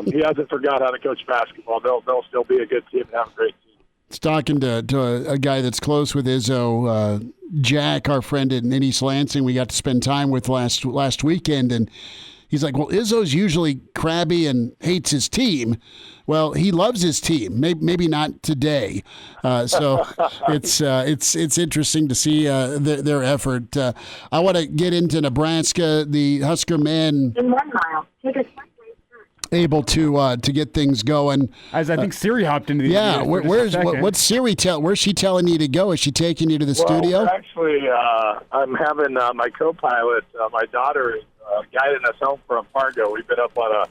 he hasn't forgot how to coach basketball. They'll still be a good team and have a great team. It's talking to a guy that's close with Izzo, Jack, our friend in East Lansing. We got to spend time with last weekend, and he's like, "Well, Izzo's usually crabby and hates his team." Well, he loves his team. Maybe not today. So it's interesting to see their effort. I want to get into Nebraska. The Husker men. In 1 mile, take a slight right able to get things going. As I think Siri hopped into the yeah. What's Siri where's she telling you to go? Is she taking you to the studio? Well, actually, I'm having my co-pilot, my daughter, is guiding us home from Fargo. We've been up on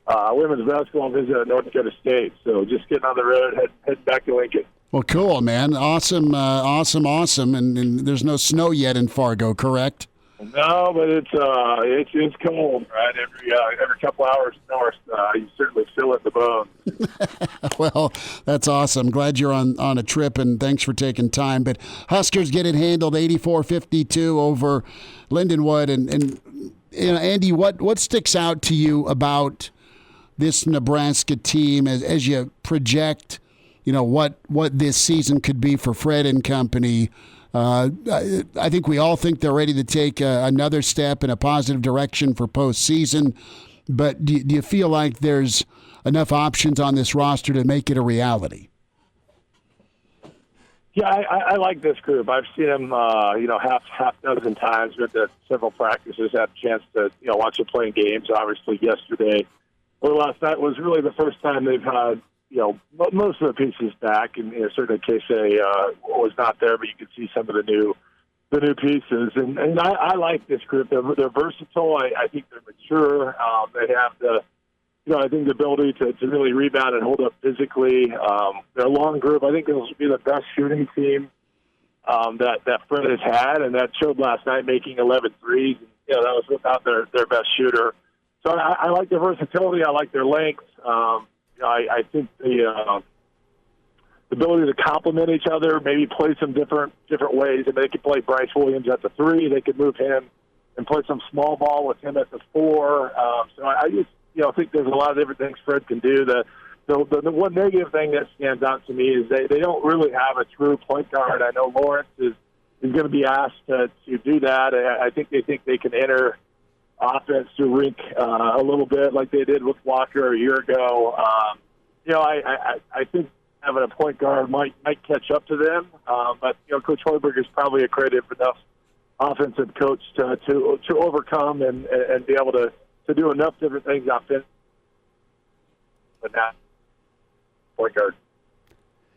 a women's basketball visit at North Dakota State, so just getting on the road, heading back to Lincoln. Well, cool, man. Awesome. And there's no snow yet in Fargo, correct? No, but it's cold, right? Every couple hours north, you certainly feel it in the bones. Well, that's awesome. Glad you're on a trip, and thanks for taking time. But Huskers get it handled 84-52 over Lindenwood. And you know, Andy, what sticks out to you about this Nebraska team as you project, you know, what this season could be for Fred and company? I think we all think they're ready to take another step in a positive direction for postseason. But do you feel like there's enough options on this roster to make it a reality? Yeah, I like this group. I've seen them, half dozen times. Been to several practices, had a chance to, watch them playing games. Obviously, yesterday or last night was really the first time they've had, most of the pieces back. And certainly Casey was not there, but you could see some of the new pieces. And I like this group. They're versatile. I think they're mature. They have the, I think the ability to really rebound and hold up physically. They're a long group. I think they'll be the best shooting team that Fred has had, and that showed last night, making 11 threes. That was without their best shooter. So I like their versatility. I like their length. I think the ability to complement each other, maybe play some different ways. And they could play Bryce Williams at the 3. They could move him and play some small ball with him at the 4. So I just think there's a lot of different things Fred can do. The one negative thing that stands out to me is they don't really have a true point guard. I know Lawrence is going to be asked to do that. I think they can enter offense to rink a little bit like they did with Walker a year ago. I think having a point guard might catch up to them. But Coach Haarberg is probably a creative enough offensive coach to overcome and be able to do enough different things offensively. But not point guard.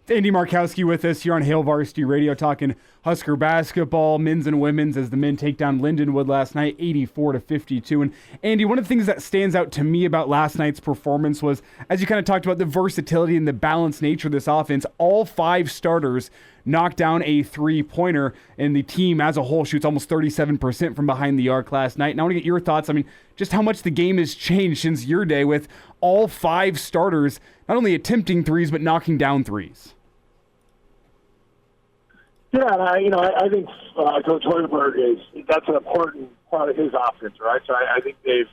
Andy Markowski with us here on Hail Varsity Radio, talking Husker basketball, men's and women's, as the men take down Lindenwood last night, 84-52. And Andy, one of the things that stands out to me about last night's performance was, as you kind of talked about, the versatility and the balanced nature of this offense. All 5 starters knocked down a 3-pointer, and the team as a whole shoots almost 37% from behind the arc last night. And I want to get your thoughts. I mean, just how much the game has changed since your day, with all 5 starters not only attempting threes but knocking down threes. Yeah, and I think Coach Haarberg that's an important part of his offense, right? So I think they've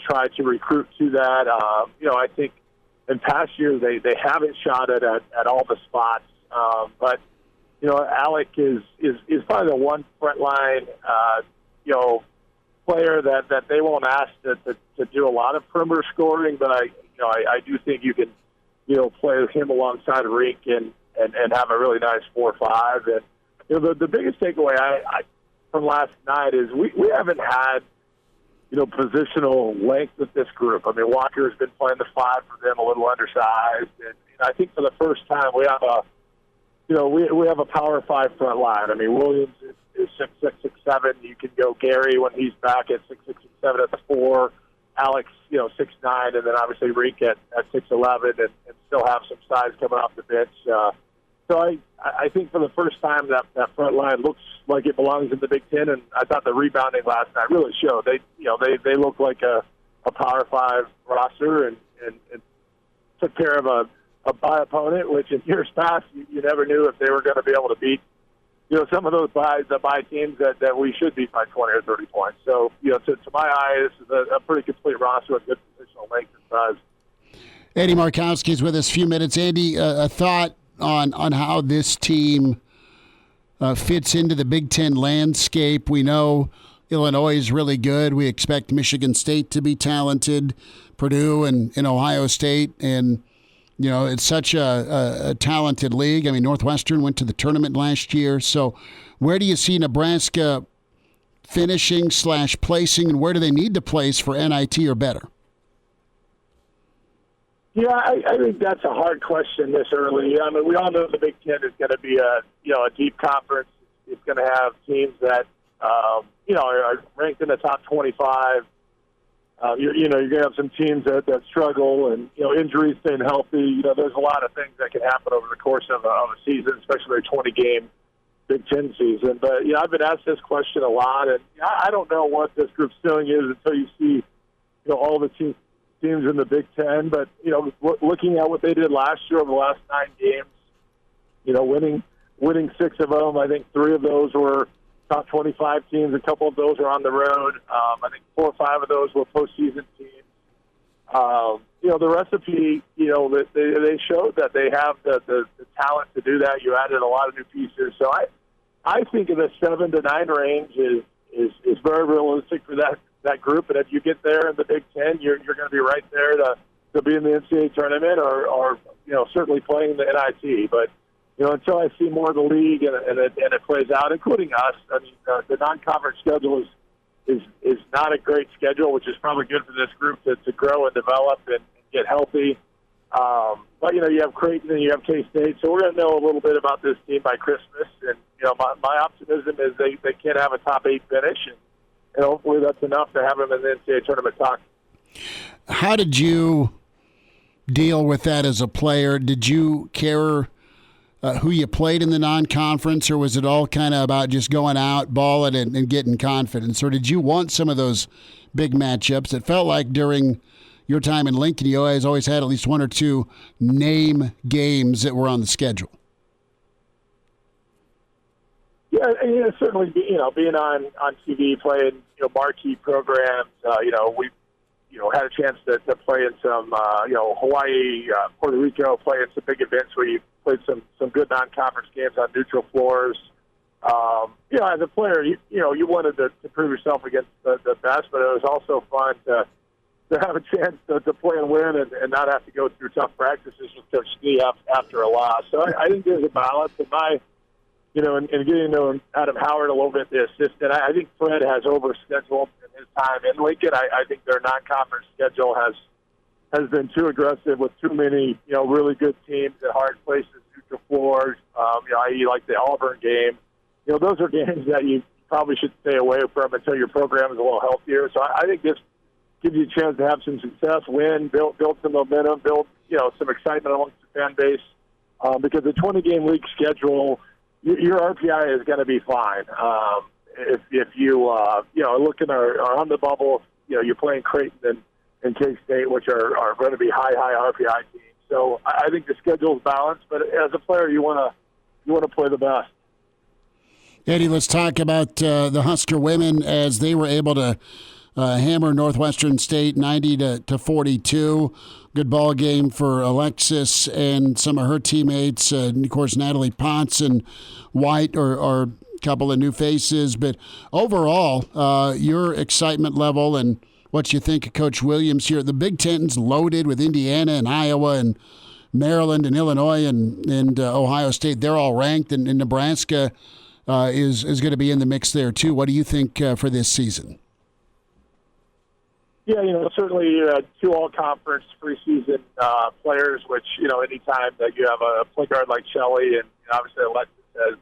tried to recruit to that. I think in past years they haven't shot it at all the spots, but Alec is probably the one frontline player that they won't ask to do a lot of perimeter scoring, but I do think you can play with him alongside Rink and have a really nice 4-5. And the biggest takeaway I from last night is we haven't had positional length with this group. I mean, Walker's been playing the 5 for them, a little undersized, and I think for the first time we have a we have a power 5 front line. I mean, Williams is 6'6", 6'7". You can go Gary when he's back at 6'6", 6'7" at the 4. Alex, 6'9", and then obviously Rink at 6'11", and still have some size coming off the bench. So I think for the first time that front line looks like it belongs in the Big Ten, and I thought the rebounding last night really showed. They look like a Power 5 roster and took care of a bye opponent, which in years past you never knew if they were going to be able to beat some of those the bye teams that we should beat by 20 or 30 points. So to my eye, this is a pretty complete roster with good positional length and size. Andy Markowski is with us. A few minutes. Andy, a thought on how this team fits into the Big Ten landscape. We know Illinois is really good. We expect Michigan State to be talented, Purdue and Ohio State. And, it's such a talented league. I mean, Northwestern went to the tournament last year. So where do you see Nebraska finishing / placing, and where do they need to place for NIT or better? Yeah, I think that's a hard question this early. I mean, we all know the Big Ten is going to be a deep conference. It's going to have teams that are ranked in the top 25. You're going to have some teams that struggle, and injuries, staying healthy. There's a lot of things that can happen over the course of a season, especially a 20-game Big Ten season. But I've been asked this question a lot, and I don't know what this group's ceiling is until you see all the teams in the Big Ten. But looking at what they did last year over the last 9 games, winning 6 of them. I think 3 of those were top 25 teams. A couple of those are on the road. I think 4 or 5 of those were postseason teams. The recipe, they showed that they have the talent to do that. You added a lot of new pieces. So I think in the 7 to 9 range is very realistic for that group. And if you get there in the Big Ten, you're going to be right there to be in the NCAA tournament or certainly playing the NIT. But until I see more of the league and it plays out, including us, I mean, the non-conference schedule is not a great schedule, which is probably good for this group to grow and develop and get healthy. But you have Creighton and you have K-State, so we're going to know a little bit about this team by Christmas. And my optimism is they can have a top 8 finish, and hopefully that's enough to have them in the NCAA tournament talk. How did you deal with that as a player? Did you care who you played in the non-conference, or was it all kind of about just going out, balling, and getting confidence? Or did you want some of those big matchups? It felt like during your time in Lincoln, you always had at least 1 or 2 name games that were on the schedule. Yeah, certainly, being on TV, playing, marquee programs, we had a chance to play in some, Hawaii, Puerto Rico, play in some big events where you played some good non-conference games on neutral floors. As a player, you wanted to prove yourself against the best, but it was also fun to have a chance to play and win and not have to go through tough practices with Coach Ski after a loss. So I think there's a balance. And getting to know Adam Howard a little bit, the assistant, I think Fred has overscheduled in his time in Lincoln. I think their non-conference schedule has been too aggressive with too many, really good teams at hard places, neutral floors, i.e. like the Auburn game. Those are games that you probably should stay away from until your program is a little healthier. So I think this gives you a chance to have some success, win, build some momentum, build, some excitement amongst the fan base. Because the 20-game league schedule, your RPI is going to be fine. If you, looking are on the bubble, you're playing Creighton and K-State, which are going to be high RPI teams. So I think the schedule is balanced, but as a player, you want to play the best. Eddie, let's talk about the Husker women as they were able to hammer Northwestern State 90-42. Good ball game for Alexis and some of her teammates. Of course, Natalie Potts and White are a couple of new faces. But overall, your excitement level and what you think of Coach Williams here. The Big Ten's loaded with Indiana and Iowa and Maryland and Illinois and Ohio State. They're all ranked, and Nebraska is going to be in the mix there too. What do you think for this season? Yeah, certainly 2 all-conference preseason players, which, anytime that you have a point guard like Shelley and obviously Alexis has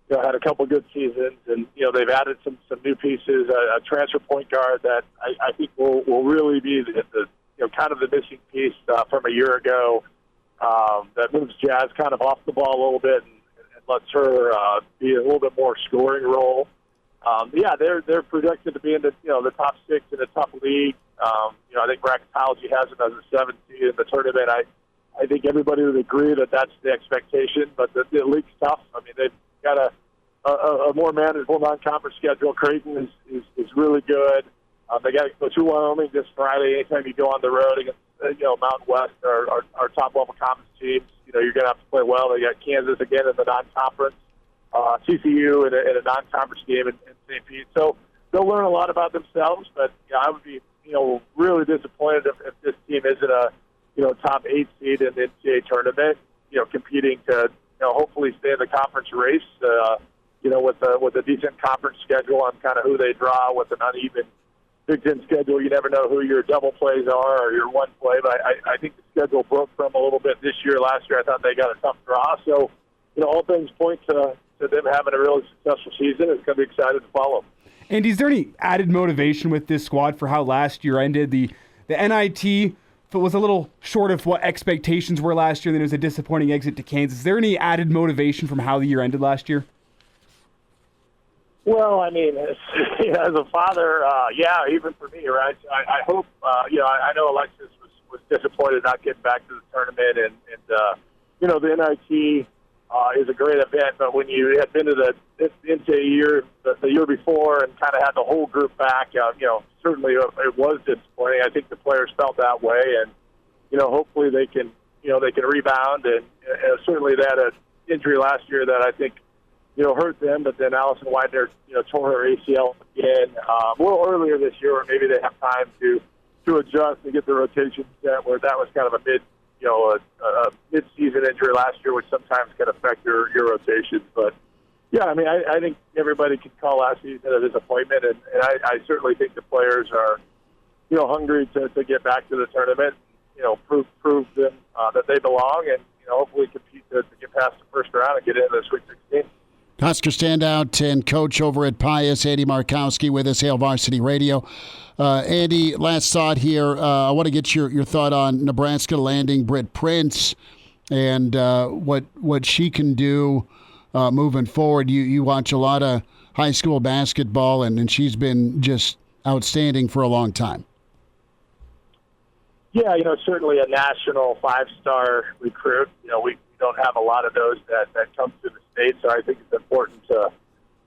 had a couple good seasons, and, they've added some new pieces, a transfer point guard that I think will really be the kind of the missing piece from a year ago that moves Jazz kind of off the ball a little bit and lets her be a little bit more scoring role. They're projected to be in the top 6 in the top league. I think bracketology has them as a 7th seed in the tournament. I think everybody would agree that that's the expectation, but the league's tough. I mean, they've got a more manageable non-conference schedule. Creighton is really good. They got to go to Wyoming this Friday. Anytime you go on the road against Mountain West or our top level conference teams, you're going to have to play well. They got Kansas again in the non-conference. TCU in a non-conference game in St. Pete. So they'll learn a lot about themselves, but I would be, really disappointed if this team isn't a, top 8 seed in the NCAA tournament, competing to, hopefully stay in the conference race, with a decent conference schedule on kind of who they draw with an uneven Big Ten schedule, you never know who your double plays are or your one play. But I think the schedule broke from a little bit this year. Last year, I thought they got a tough draw. So, all things point to them having a really successful season. It's going to be exciting to follow. And is there any added motivation with this squad for how last year ended? The NIT was a little short of what expectations were last year. Then it was a disappointing exit to Kansas. Is there any added motivation from how the year ended last year? Well, I mean, as a father, even for me, right? I hope, I know Alexis was disappointed not getting back to the tournament, and the NIT is a great event, but when you had been to the NCAA year, the year before, and kind of had the whole group back, certainly it was disappointing. I think the players felt that way, and hopefully they can rebound, and certainly they had an injury last year that I think hurt them, but then Allison Widener, tore her ACL again a little earlier this year, or maybe they have time to adjust and get the rotation set, where that was kind of a mid-season injury last year, which sometimes can affect your rotations. But, yeah, I mean, I think everybody can call last season a disappointment, and I certainly think the players are, hungry to get back to the tournament, prove them that they belong, and, hopefully compete to get past the first round and get into the Sweet 16. Husker standout and coach over at Pius, Andy Markowski, with us, Hail Varsity Radio. Andy, last thought here. I want to get your thought on Nebraska landing Britt Prince and what she can do moving forward. You watch a lot of high school basketball, and she's been just outstanding for a long time. Yeah, certainly a national five-star recruit. We don't have a lot of those that come to the state, so I think it's important to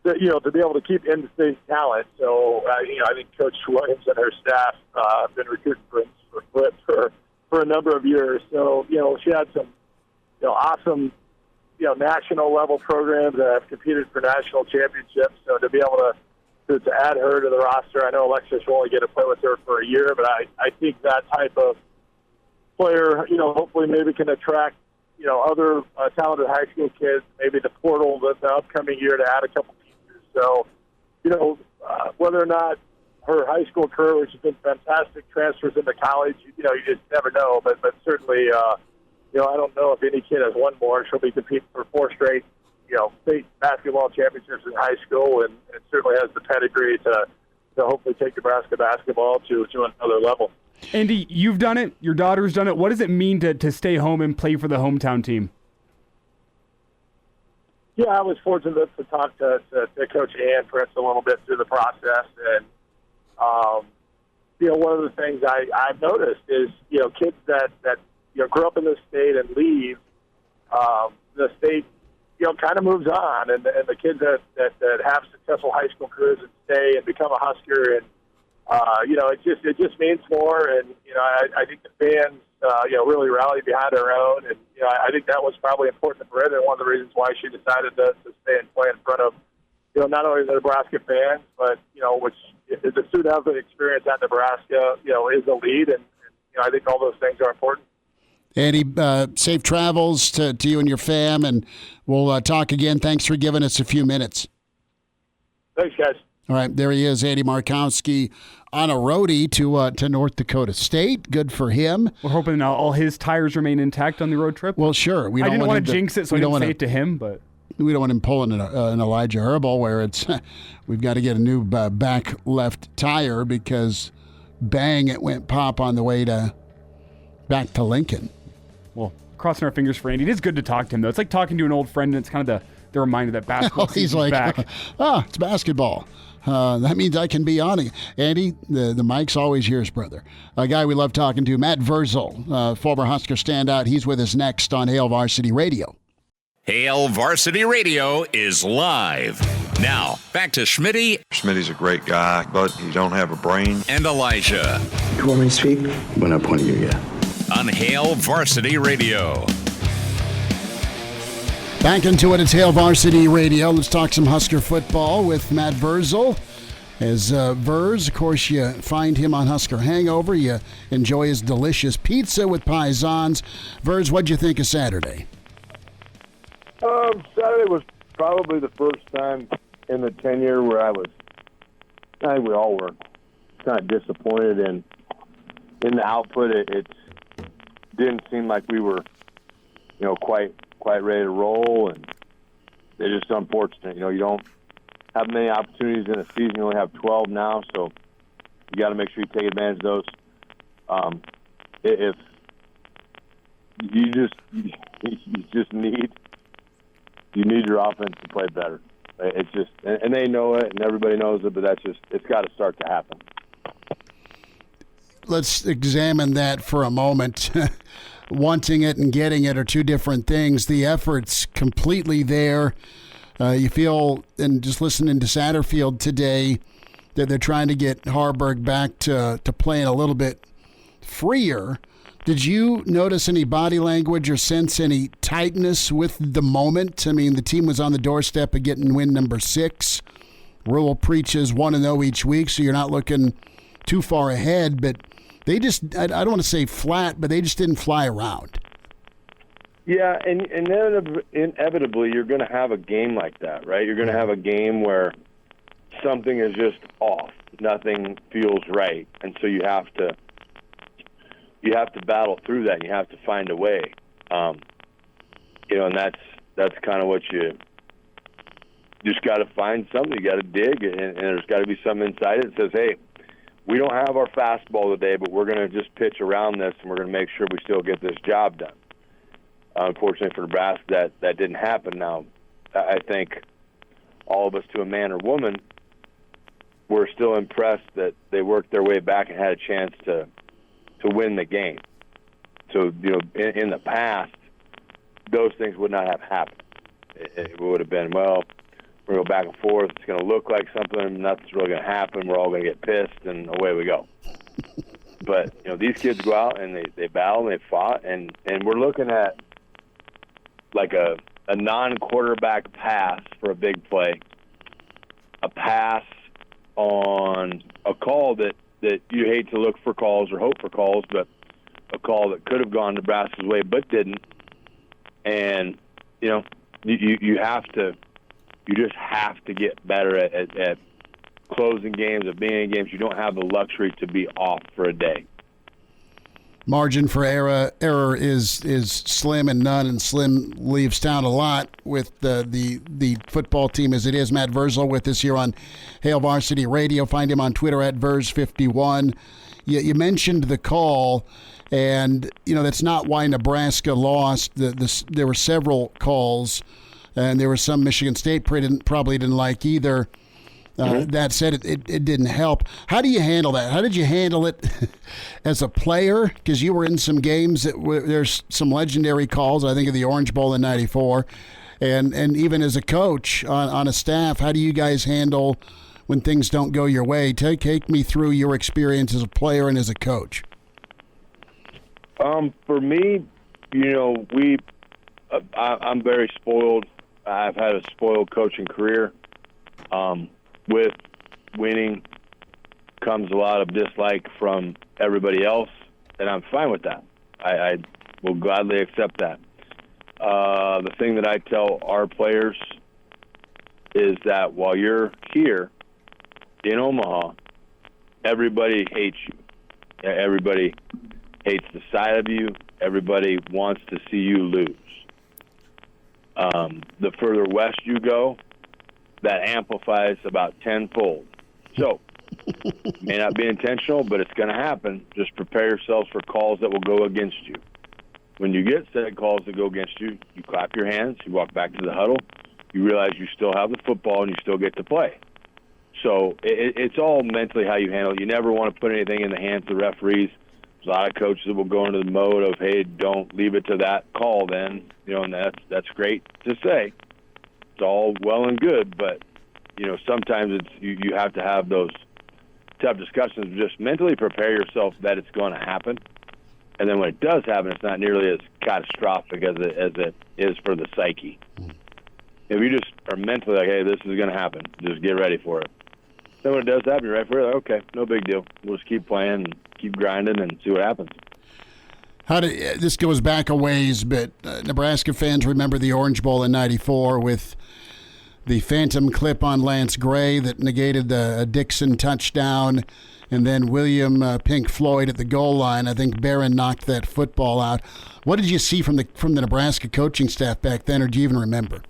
be able to keep in-state talent. So, I think Coach Williams and her staff have been recruiting for a number of years. So, she had some, awesome, national-level programs that have competed for national championships. So to be able to add her to the roster, I know Alexis will only get to play with her for a year, but I think that type of player, hopefully maybe can attract other talented high school kids, maybe the portal the upcoming year to add a couple pieces. So, whether or not her high school career, which has been fantastic, transfers into college, you just never know. But certainly, I don't know if any kid has one more. She'll be competing for 4 straight, state basketball championships in high school, and certainly has the pedigree to hopefully take Nebraska basketball to another level. Andy, you've done it. Your daughter's done it. What does it mean to stay home and play for the hometown team? Yeah, I was fortunate to talk to Coach Ann Prince a little bit through the process, and one of the things I've noticed is kids that grow up in the state and leave, the state kind of moves on, and the kids that have successful high school careers and stay and become a Husker, and it just means more, and I think the fans really rallied behind her own, and I think that was probably important for her, and one of the reasons why she decided to stay and play in front of not only the Nebraska fans, but which is a student athlete experience at Nebraska, is a lead, and I think all those things are important. Andy, safe travels to you and your fam, and we'll talk again. Thanks for giving us a few minutes. Thanks, guys. All right, there he is, Andy Markowski, on a roadie to North Dakota State. Good for him. We're hoping all his tires remain intact on the road trip. Well, sure. I didn't want to jinx it, so I didn't say it to him, but we don't want him pulling an Elijah Herbel where it's we've got to get a new back left tire because bang, it went pop on the way back to Lincoln. Well, crossing our fingers for Andy. It is good to talk to him, though. It's like talking to an old friend, and it's kind of the reminder that basketball he's like, back. It's basketball. That means I can be on it. Andy, the mic's always yours, brother. A guy we love talking to, Matt Vrzal, former Husker standout. He's with us next on Hail Varsity Radio. Hail Varsity Radio is live. Now, back to Schmidty. Schmitty's a great guy, but he don't have a brain. And Elijah. You want me to speak? We're not pointing you yet. On Hail Varsity Radio. Back into it, it's Hail Varsity Radio. Let's talk some Husker football with Matt Vrzal. As Verz, of course, you find him on Husker Hangover. You enjoy his delicious pizza with Paisans. Verz, what'd you think of Saturday? Saturday was probably the first time in the tenure where I think we all were kind of disappointed in the output. It didn't seem like we were, quite ready to roll, and it's just unfortunate. You don't have many opportunities in a season. You only have 12 now, so you got to make sure you take advantage of those. If you need your offense to play better. It's just, and they know it, and everybody knows it, but it's got to start to happen. Let's examine that for a moment. Wanting it and getting it are two different things. The effort's completely there. You feel, and just listening to Satterfield today, that they're trying to get Haarberg back to playing a little bit freer. Did you notice any body language or sense any tightness with the moment? I mean, the team was on the doorstep of getting win number 6. Rule preaches 1-0 each week, so you're not looking too far ahead. But they just, I don't want to say flat, but they just didn't fly around. Yeah, and inevitably you're going to have a game like that, right? You're going to have a game where something is just off. Nothing feels right. And so you have to battle through that, and you have to find a way. And that's kind of what you just got to find something. You got to dig, and there's got to be something inside it that says, hey, we don't have our fastball today, but we're going to just pitch around this, and we're going to make sure we still get this job done. Unfortunately for Nebraska, that didn't happen. Now, I think all of us, to a man or woman, were still impressed that they worked their way back and had a chance to win the game. So, in the past, those things would not have happened. It would have been, well, we're going to go back and forth. It's going to look like something. Nothing's really going to happen. We're all going to get pissed, and away we go. But, these kids go out, and they battle, and they fought, and we're looking at like a non-quarterback pass for a big play, a pass on a call that you hate to look for calls or hope for calls, but a call that could have gone Nebraska's way but didn't. And, you just have to get better at closing games, at being in games. You don't have the luxury to be off for a day. Margin for error is slim and none, and slim leaves town a lot with the football team as it is. Matt Vrzal with us here on Hail Varsity Radio. Find him on Twitter at Verz51. You mentioned the call, and that's not why Nebraska lost. There were several calls, and there were some Michigan State probably didn't like either. That said, it didn't help. How do you handle that? How did you handle it as a player? Because you were in some games there's some legendary calls. I think of the Orange Bowl in '94, and even as a coach on a staff, how do you guys handle when things don't go your way? Take me through your experience as a player and as a coach. For me, I'm very spoiled. I've had a spoiled coaching career. With winning comes a lot of dislike from everybody else, and I'm fine with that. I will gladly accept that. The thing that I tell our players is that while you're here in Omaha, everybody hates you. Everybody hates the sight of you. Everybody wants to see you lose. The further west you go, that amplifies about tenfold. So, may not be intentional, but it's going to happen. Just prepare yourselves for calls that will go against you. When you get said calls that go against you, you clap your hands, you walk back to the huddle, you realize you still have the football and you still get to play. So it's all mentally how you handle it. You never want to put anything in the hands of the referees. There's a lot of coaches that will go into the mode of, hey, don't leave it to that call then. And that's great to say. It's all well and good, but sometimes it's you have to have those tough discussions. Just mentally prepare yourself that it's going to happen, and then when it does happen, it's not nearly as catastrophic as it is for the psyche. If you just are mentally like, hey, this is going to happen, just get ready for it. Then when it does happen, you're ready for it. Like, okay, no big deal. We'll just keep playing, and keep grinding, and see what happens. This goes back a ways, but Nebraska fans remember the Orange Bowl in '94 with the phantom clip on Lance Gray that negated the Dixon touchdown, and then William Pink Floyd at the goal line. I think Barron knocked that football out. What did you see from the Nebraska coaching staff back then, or do you even remember?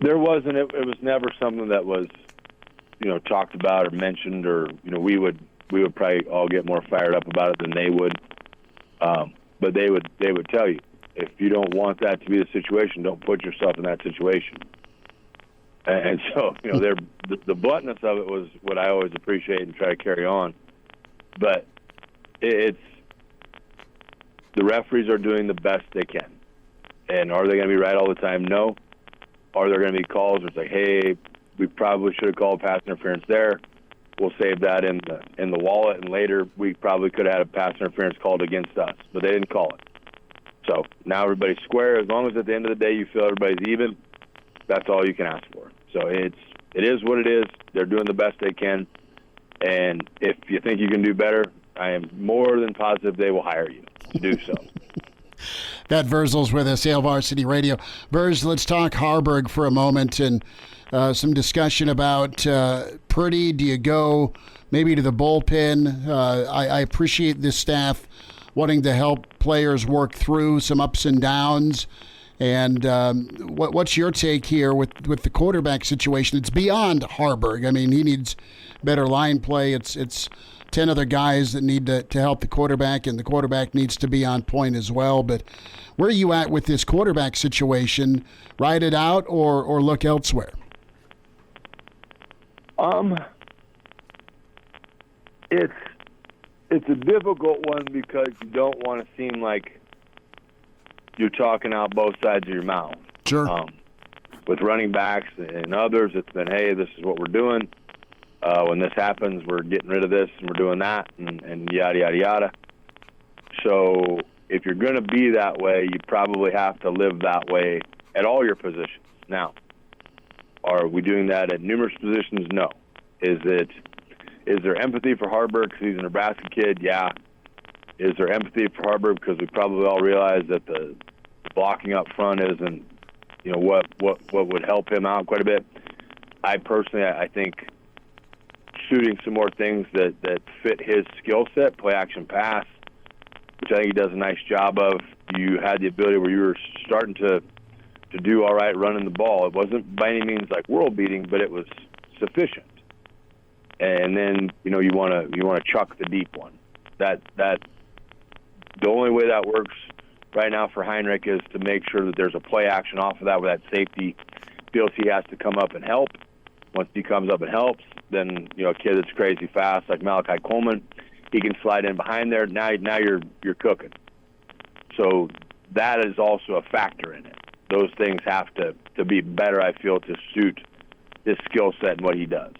There wasn't. It was never something that was, talked about or mentioned, or we would probably all get more fired up about it than they would. But they would tell you, if you don't want that to be the situation, don't put yourself in that situation. And so, the bluntness of it was what I always appreciate and try to carry on. But it's the referees are doing the best they can. And are they going to be right all the time? No. Are there going to be calls where it's like, hey, we probably should have called pass interference there. We'll save that in the wallet, and later we probably could have had a pass interference called against us, but they didn't call it. So now everybody's square. As long as at the end of the day you feel everybody's even, that's all you can ask for. So it is what it is. They're doing the best they can, and if you think you can do better, I am more than positive they will hire you to do so. Matt Vrzal's with us, Hail Varsity Radio. Verz, let's talk Haarberg for a moment, and some discussion about Purdy. Do you go maybe to the bullpen? I appreciate this staff wanting to help players work through some ups and downs. And what's your take here with the quarterback situation? It's beyond Haarberg. I mean, he needs better line play. It's 10 other guys that need to help the quarterback, and the quarterback needs to be on point as well. But where are you at with this quarterback situation? Ride it out or look elsewhere? It's a difficult one because you don't want to seem like you're talking out both sides of your mouth. Sure. With running backs and others, it's been, hey, this is what we're doing. When this happens, we're getting rid of this and we're doing that, and yada, yada, yada. So if you're going to be that way, you probably have to live that way at all your positions. Now, are we doing that at numerous positions? No. Is there empathy for Haarberg because he's a Nebraska kid? Yeah. Is there empathy for Haarberg because we probably all realize that the blocking up front isn't, what would help him out quite a bit? I personally, I think shooting some more things that fit his skill set, play action pass, which I think he does a nice job of. You had the ability where you were starting to do all right running the ball. It wasn't by any means like world beating, but it was sufficient. And then you want to chuck the deep one. That the only way that works right now for Heinrich is to make sure that there's a play action off of that where that safety feels he has to come up and help. Once he comes up and helps, then a kid that's crazy fast like Malachi Coleman, he can slide in behind there. Now you're cooking. So that is also a factor in it. Those things have to be better, I feel, to suit his skill set and what he does.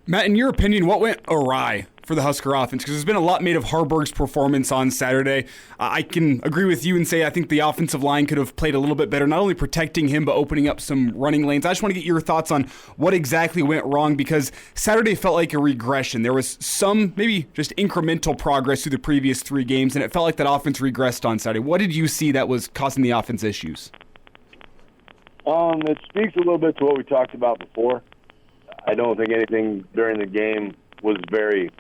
Matt, in your opinion, what went awry for the Husker offense? Because there's been a lot made of Haarberg's performance on Saturday. I can agree with you and say I think the offensive line could have played a little bit better, not only protecting him, but opening up some running lanes. I just want to get your thoughts on what exactly went wrong, because Saturday felt like a regression. There was some maybe just incremental progress through the previous 3 games, and it felt like that offense regressed on Saturday. What did you see that was causing the offense issues? It speaks a little bit to what we talked about before. I don't think anything during the game was very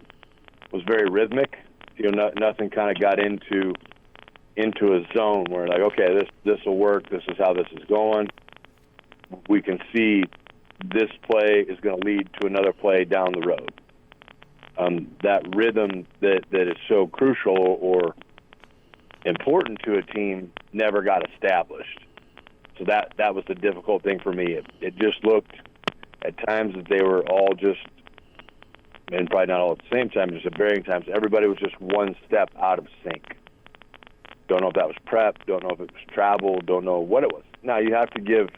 rhythmic. Nothing kind of got into a zone where like, okay, this will work. This is how this is going. We can see this play is going to lead to another play down the road. That rhythm that is so crucial or important to a team never got established. So that was the difficult thing for me. It just looked at times that they were all just, and probably not all at the same time, just at varying times, everybody was just one step out of sync. Don't know if that was prep, don't know if it was travel, don't know what it was. Now, you have to give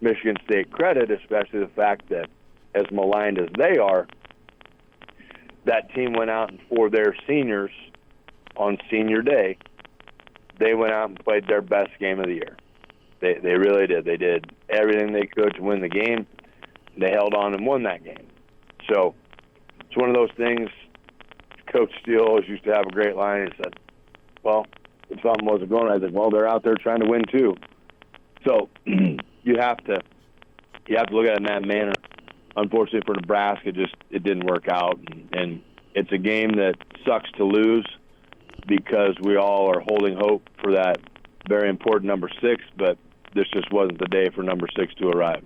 Michigan State credit, especially the fact that, as maligned as they are, that team went out and for their seniors on senior day, they went out and played their best game of the year. They really did. They did everything they could to win the game. They held on and won that game. So it's one of those things. Coach Steele always used to have a great line. He said, well, if something wasn't going, I said, well, they're out there trying to win too. So you have to look at it in that manner. Unfortunately for Nebraska, it didn't work out, and it's a game that sucks to lose because we all are holding hope for that very important number 6, but this just wasn't the day for number 6 to arrive.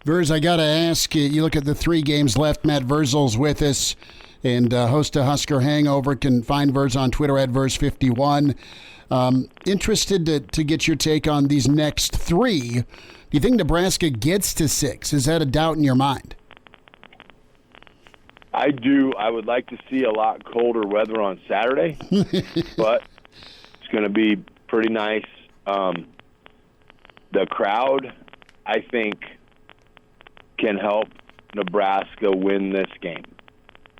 Verz, I got to ask you, look at the 3 games left. Matt Vrzal's with us, and host of Husker Hangover. Can find Verz on Twitter at Verz51. Interested to get your take on these next 3. Do you think Nebraska gets to 6? Is that a doubt in your mind? I do. I would like to see a lot colder weather on Saturday, but it's going to be pretty nice. The crowd, I think, can help Nebraska win this game.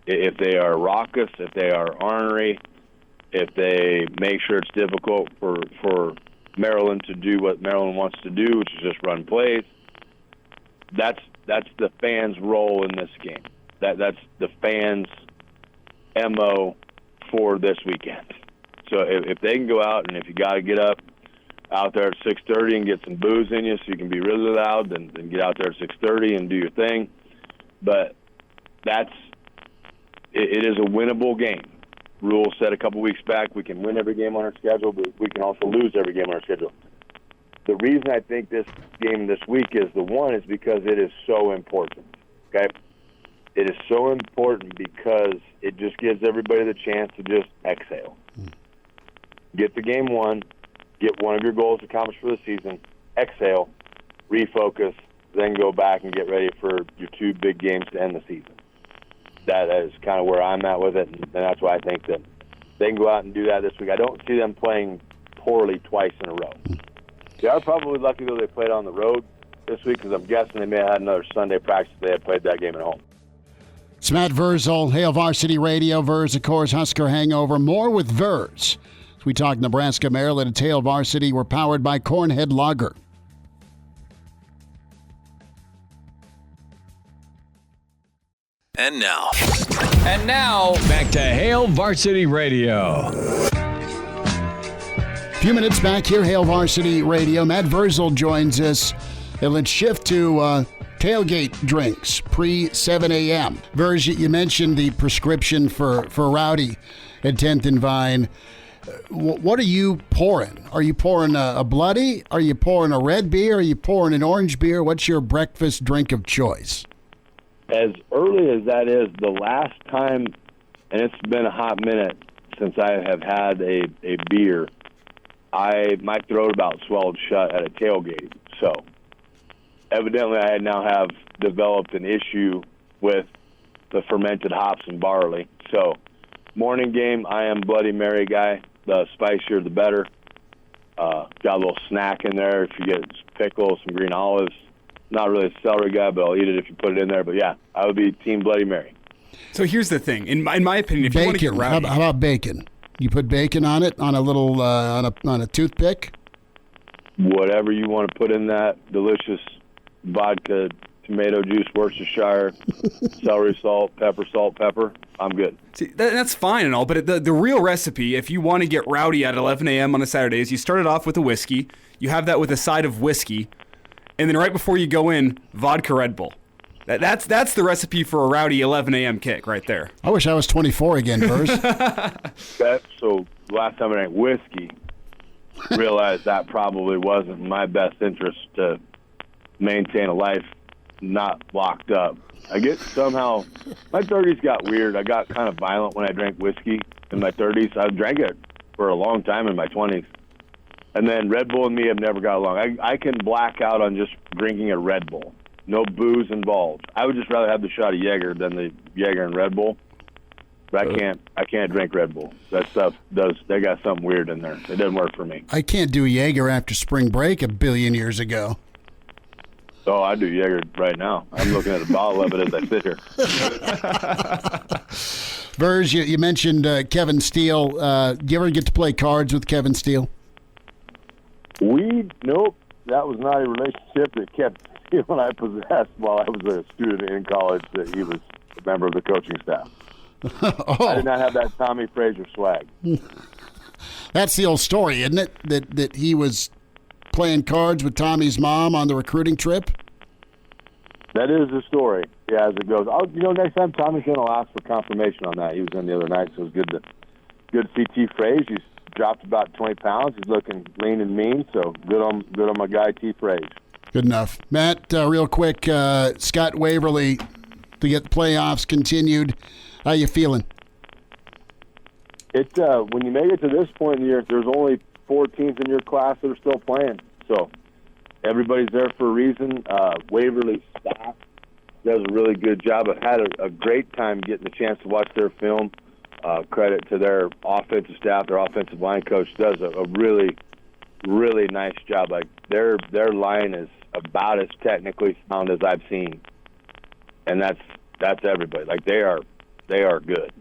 If they are raucous, if they are ornery, if they make sure it's difficult for Maryland to do what Maryland wants to do, which is just run plays, that's the fans' role in this game. That's the fans' MO for this weekend. So if they can go out, and if you got to get up out there at 6:30 and get some booze in you so you can be really loud, then get out there at 6:30 and do your thing. But it is a winnable game. Rule said a couple weeks back we can win every game on our schedule, but we can also lose every game on our schedule. The reason I think this game this week is the one is because it is so important. Okay? It is so important because it just gives everybody the chance to just exhale. Get the game won, get one of your goals accomplished for the season, exhale, refocus, then go back and get ready for your 2 big games to end the season. That is kind of where I'm at with it, and that's why I think that they can go out and do that this week. I don't see them playing poorly twice in a row. They are probably lucky, though, they played on the road this week, because I'm guessing they may have had another Sunday practice if they had played that game at home. It's Matt Vrzal, Hail Varsity Radio. Verz, of course, Husker Hangover. More with Verz. As we talk Nebraska, Maryland, and Hail Varsity. We're powered by Cornhead Lager. And now, back to Hail Varsity Radio. A few minutes back here, Hail Varsity Radio. Matt Vrzal joins us. And let's shift to tailgate drinks pre-7 a.m. Verz, you mentioned the prescription for Rowdy at 10th and Vine. What are you pouring? Are you pouring a bloody? Are you pouring a red beer? Are you pouring an orange beer? What's your breakfast drink of choice? As early as that is, the last time, and it's been a hot minute since I have had a beer, my throat about swelled shut at a tailgate. So evidently I now have developed an issue with the fermented hops and barley. So morning game, I am Bloody Mary guy. The spicier, the better. Got a little snack in there if you get pickles, some green olives. Not really a celery guy, but I'll eat it if you put it in there. But, yeah, I would be Team Bloody Mary. So here's the thing. In my opinion, if you want to get rowdy... How about bacon? You put bacon on it, on a little on a toothpick? Whatever you want to put in that delicious vodka, tomato juice, Worcestershire, celery salt, pepper, I'm good. See, that's fine and all, but the real recipe, if you want to get rowdy at 11 a.m. on a Saturday, is you start it off with a whiskey. You have that with a side of whiskey. And then right before you go in, vodka Red Bull. That's the recipe for a rowdy 11 a.m. kick right there. I wish I was 24 again, Verz. So last time I drank whiskey, realized that probably wasn't in my best interest to maintain a life not locked up. I get somehow, my 30s got weird. I got kind of violent when I drank whiskey in my 30s. I drank it for a long time in my 20s. And then Red Bull and me have never got along. I can black out on just drinking a Red Bull. No booze involved. I would just rather have the shot of Jaeger than the Jaeger and Red Bull. But I can't drink Red Bull. That stuff they got something weird in there. It doesn't work for me. I can't do Jaeger after spring break a billion years ago. Oh, I do Jaeger right now. I'm looking at a bottle of it as I sit here. Verz, you mentioned Kevin Steele. Do you ever get to play cards with Kevin Steele? Nope. That was not a relationship that kept Steele and I possessed while I was a student in college. That he was a member of the coaching staff. Oh. I did not have that Tommy Frazier swag. That's the old story, isn't it? That he was playing cards with Tommy's mom on the recruiting trip? That is the story. Yeah, as it goes. Next time Tommy's going to ask for confirmation on that. He was in the other night, so it was good to see T. Fraze. He's dropped about 20 pounds. He's looking lean and mean, so good on my guy T. Fraze. Good enough. Matt, real quick, Scott Waverly to get the playoffs continued. How you feeling? When you make it to this point in the year, there's only 4 teams in your class that are still playing. So everybody's there for a reason. Waverly's staff does a really good job. I've had a great time getting the chance to watch their film. Credit to their offensive staff. Their offensive line coach does a really, really nice job. Like their line is about as technically sound as I've seen, and that's everybody. Like they are good.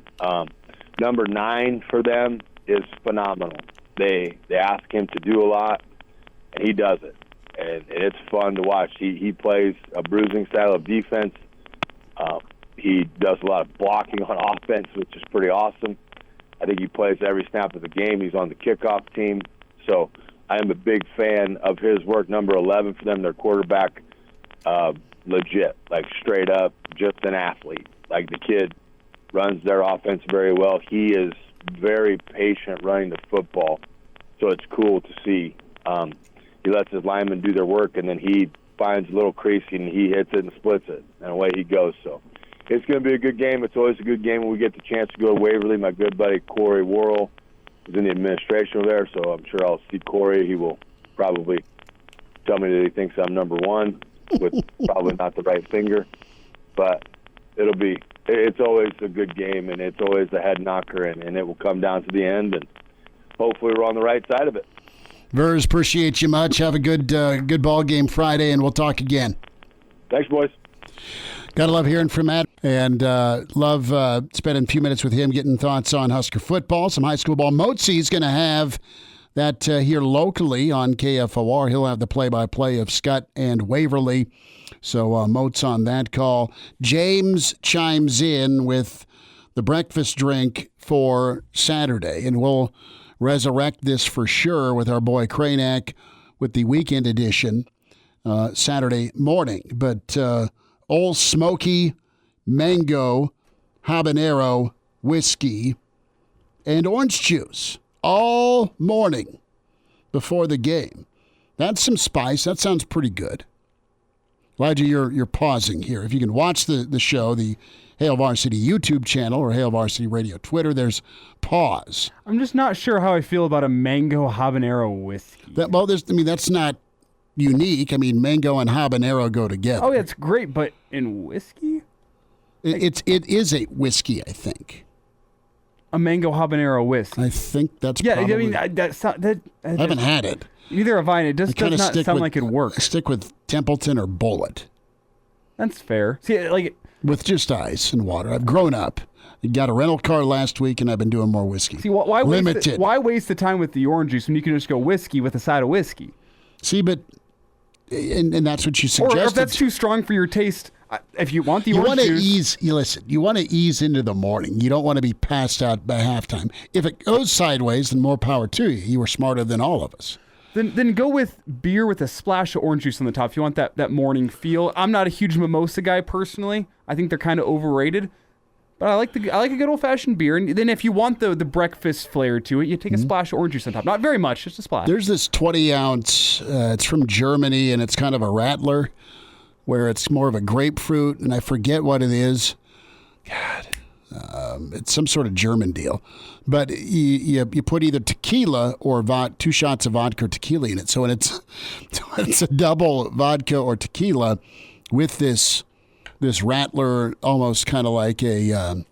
Number 9 for them is phenomenal. They ask him to do a lot, and he does it, and it's fun to watch. He plays a bruising style of defense. He does a lot of blocking on offense, which is pretty awesome. I think he plays every snap of the game. He's on the kickoff team. So I am a big fan of his work. Number 11 for them, their quarterback, legit, like straight up, just an athlete. Like the kid runs their offense very well. He is very patient running the football, so it's cool to see. He lets his linemen do their work, and then he finds a little crease, and he hits it and splits it, and away he goes. So it's going to be a good game. It's always a good game when we get the chance to go to Waverly. My good buddy Corey Worrell is in the administration over there, so I'm sure I'll see Corey. He will probably tell me that he thinks I'm number 1 with probably not the right finger. But it's always a good game, and it's always a head knocker, and it will come down to the end, and hopefully we're on the right side of it. Verz, appreciate you much. Have a good ball game Friday, and we'll talk again. Thanks, boys. Gotta love hearing from Matt, and love spending a few minutes with him, getting thoughts on Husker football, some high school ball. Motzi's going to have that here locally on KFOR. He'll have the play-by-play of Scott and Waverly. So Moats on that call. James chimes in with the breakfast drink for Saturday, and we'll resurrect this for sure with our boy Kranak with the weekend edition Saturday morning. But Old Smoky Mango Habanero Whiskey and orange juice all morning before the game. That's some spice. That sounds pretty good. Elijah, you're pausing here. If you can watch the show, the Hail Varsity YouTube channel or Hail Varsity Radio Twitter, there's pause. I'm just not sure how I feel about a mango habanero whiskey. That's not unique. I mean, mango and habanero go together. Oh, yeah, it's great, but in whiskey? It is a whiskey, I think. A mango habanero whiskey. I think that's probably... I mean, I haven't had it. Neither have I. It just does not sound like it works. I stick with Templeton or Bullet. That's fair. See, like... With just ice and water. I've grown up. I got a rental car last week, and I've been doing more whiskey. See, why waste the time with the orange juice when you can just go whiskey with a side of whiskey? See, but... And that's what you suggested. Or if that's too strong for your taste, if you want the orange juice... You want to ease into the morning. You don't want to be passed out by halftime. If it goes sideways, then more power to you. You were smarter than all of us. Then go with beer with a splash of orange juice on the top if you want that morning feel. I'm not a huge mimosa guy personally. I think they're kind of overrated. But I like a good old-fashioned beer. And then if you want the breakfast flair to it, you take a splash of orange juice on top. Not very much, just a splash. There's this 20-ounce, it's from Germany, and it's kind of a rattler, where it's more of a grapefruit, and I forget what it is. God, it's some sort of German deal. But you put either tequila or 2 shots of vodka or tequila in it. So it's a double vodka or tequila with this rattler, almost kind of like a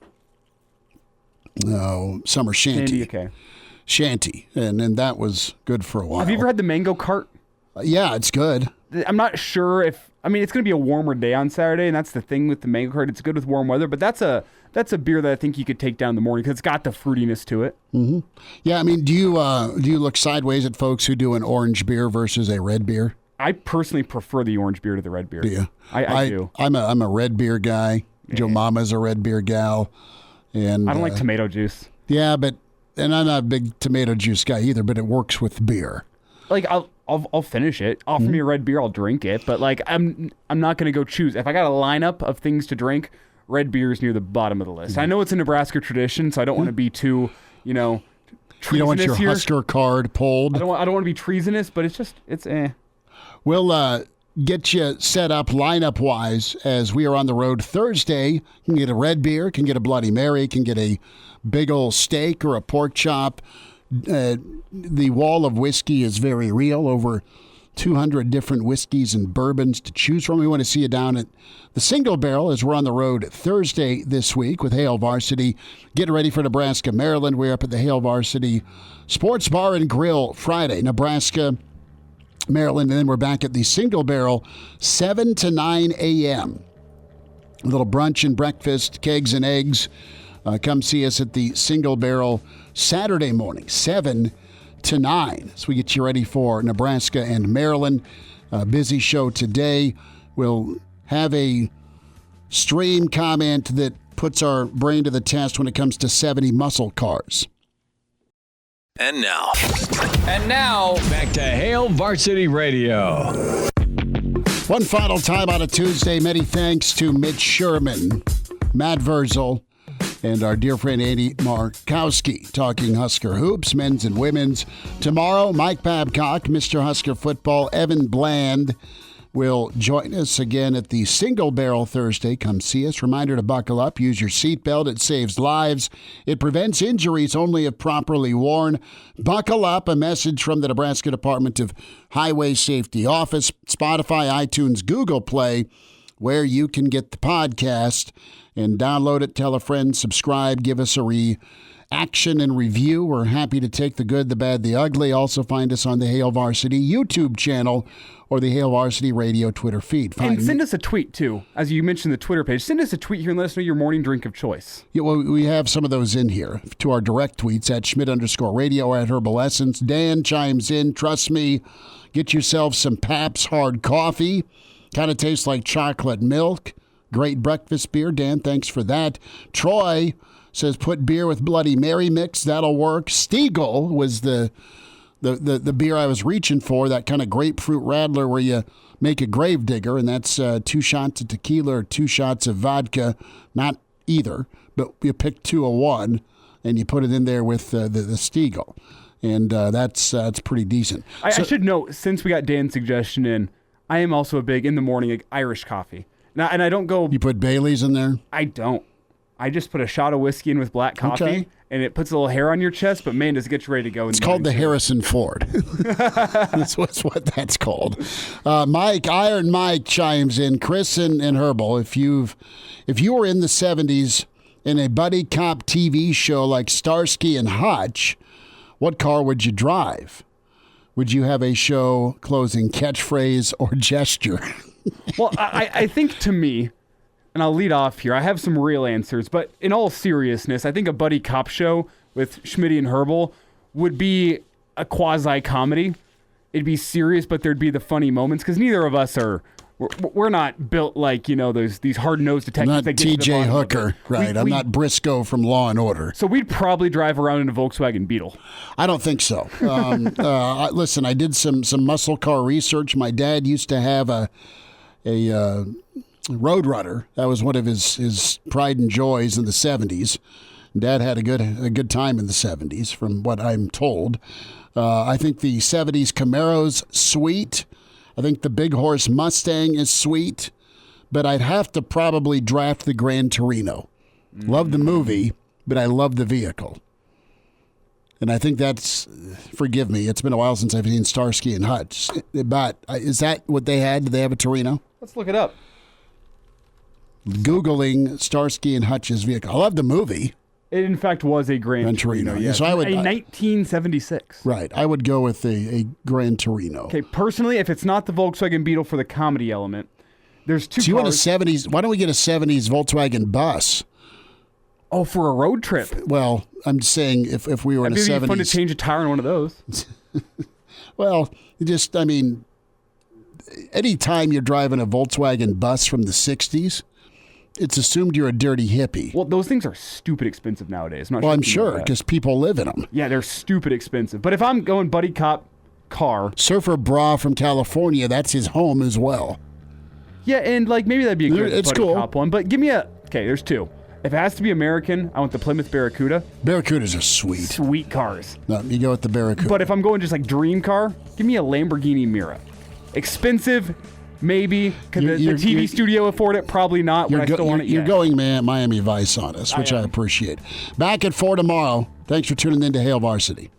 summer shanty. Okay. Shanty. And that was good for a while. Have you ever had the mango cart? Yeah, it's good. I'm not sure if... I mean, it's going to be a warmer day on Saturday, and that's the thing with the mango cart. It's good with warm weather, but that's a beer that I think you could take down in the morning because it's got the fruitiness to it. Mm-hmm. Yeah, I mean, do you look sideways at folks who do an orange beer versus a red beer? I personally prefer the orange beer to the red beer. Do you? I do. I'm a red beer guy. Yeah. Joe Mama's a red beer gal. And I don't like tomato juice. Yeah, and I'm not a big tomato juice guy either, but it works with beer. Like I'll finish it. Offer me a red beer, I'll drink it. But like I'm not going to go choose. If I got a lineup of things to drink, red beer is near the bottom of the list. I know it's a Nebraska tradition, so I don't want to be too, treasonous. You don't want your here. Husker card pulled. I don't want to be treasonous, but it's eh. We'll get you set up lineup-wise as we are on the road Thursday. You can get a red beer, can get a Bloody Mary, can get a big old steak or a pork chop. The wall of whiskey is very real, over 200 different whiskeys and bourbons to choose from. We want to see you down at the Single Barrel as we're on the road Thursday this week with Hail Varsity. Get ready for Nebraska, Maryland. We're up at the Hail Varsity Sports Bar and Grill Friday, Nebraska, Maryland, and then we're back at the Single Barrel 7 to 9 a.m. A little brunch and breakfast, kegs and eggs. Come see us at the Single Barrel Saturday morning, 7 to 9. So we get you ready for Nebraska and Maryland. Busy show today. We'll have a stream comment that puts our brain to the test when it comes to 70 muscle cars. And now, back to Hail Varsity Radio. One final time on a Tuesday. Many thanks to Mitch Sherman, Matt Vrzal, and our dear friend Andy Markowski, talking Husker hoops, men's and women's. Tomorrow, Mike Babcock, Mr. Husker football, Evan Bland will join us again at the Single Barrel Thursday. Come see us. Reminder to buckle up. Use your seatbelt. It saves lives. It prevents injuries only if properly worn. Buckle up. A message from the Nebraska Department of Highway Safety Office, Spotify, iTunes, Google Play, where you can get the podcast and download it. Tell a friend, subscribe, give us a reaction and review. We're happy to take the good, the bad, the ugly. Also find us on the Hail Varsity YouTube channel or the Hail Varsity Radio Twitter feed. And send us a tweet, too. As you mentioned the Twitter page, send us a tweet here and let us know your morning drink of choice. Yeah, well, we have some of those in here to our direct tweets at Schmidt_radio or at Herbal Essence. Dan chimes in. Trust me, get yourself some Pabst hard coffee. Kind of tastes like chocolate milk. Great breakfast beer. Dan, thanks for that. Troy says put beer with Bloody Mary mix. That'll work. Stiegel was the beer I was reaching for, that kind of grapefruit rattler where you make a grave digger, and that's 2 shots of tequila or 2 shots of vodka. Not either, but you pick 2 of 1, and you put it in there with the Stiegel. And that's pretty decent. I should note, since we got Dan's suggestion in, I am also a big, in the morning, like, Irish coffee. Now, and I don't go... You put Bailey's in there? I don't. I just put a shot of whiskey in with black coffee, okay, and it puts a little hair on your chest, but man, does it get you ready to go. It's called the Harrison Ford. That's what that's called. Iron Mike chimes in. Chris and Herbel, if you were in the 70s in a buddy cop TV show like Starsky and Hutch, what car would you drive? Would you have a show closing catchphrase or gesture? Well, I think to me, and I'll lead off here, I have some real answers, but in all seriousness, I think a buddy cop show with Schmidty and Herbel would be a quasi-comedy. It'd be serious, but there'd be the funny moments, because neither of us we're not built like, these hard-nosed detectives. I'm not T.J. Hooker, right? I'm not Briscoe from Law and Order. So we'd probably drive around in a Volkswagen Beetle. I don't think so. Listen, I did some muscle car research. My dad used to have a Roadrunner. That was one of his pride and joys in the 70s. Dad had a good time in the 70s, from what I'm told. I think the 70s Camaro's sweet. I think the Big Horse Mustang is sweet, but I'd have to probably draft the Gran Torino. Love the movie, but I love the vehicle. And I think that's, forgive me, it's been a while since I've seen Starsky and Hutch. But is that what they had? Did they have a Torino? Let's look it up. Googling Starsky and Hutch's vehicle. I love the movie. It, in fact, was a Gran Torino. Yes. So I would, a 1976. Right. I would go with a Gran Torino. Okay, personally, if it's not the Volkswagen Beetle for the comedy element, there's two cars. You want a 70s? Why don't we get a 70s Volkswagen bus? Oh, for a road trip? Well, I'm just saying if we were in a 70s. It'd be fun to change a tire in one of those. Well, any time you're driving a Volkswagen bus from the 60s, it's assumed you're a dirty hippie. Well, those things are stupid expensive nowadays. I'm sure, because people live in them. Yeah, they're stupid expensive. But if I'm going buddy cop car. Surfer Bra from California, that's his home as well. Yeah, and like maybe that'd be a good It's buddy cool. cop one. But give me okay, there's two. If it has to be American, I want the Plymouth Barracuda. Barracudas are sweet. Sweet cars. No, you go with the Barracuda. But if I'm going just like dream car, give me a Lamborghini Mira. Expensive, maybe. Could the TV studio afford it? Probably not. But I still want it. You're going Miami Vice on us, which I appreciate. Back at 4 tomorrow. Thanks for tuning in to Hail Varsity.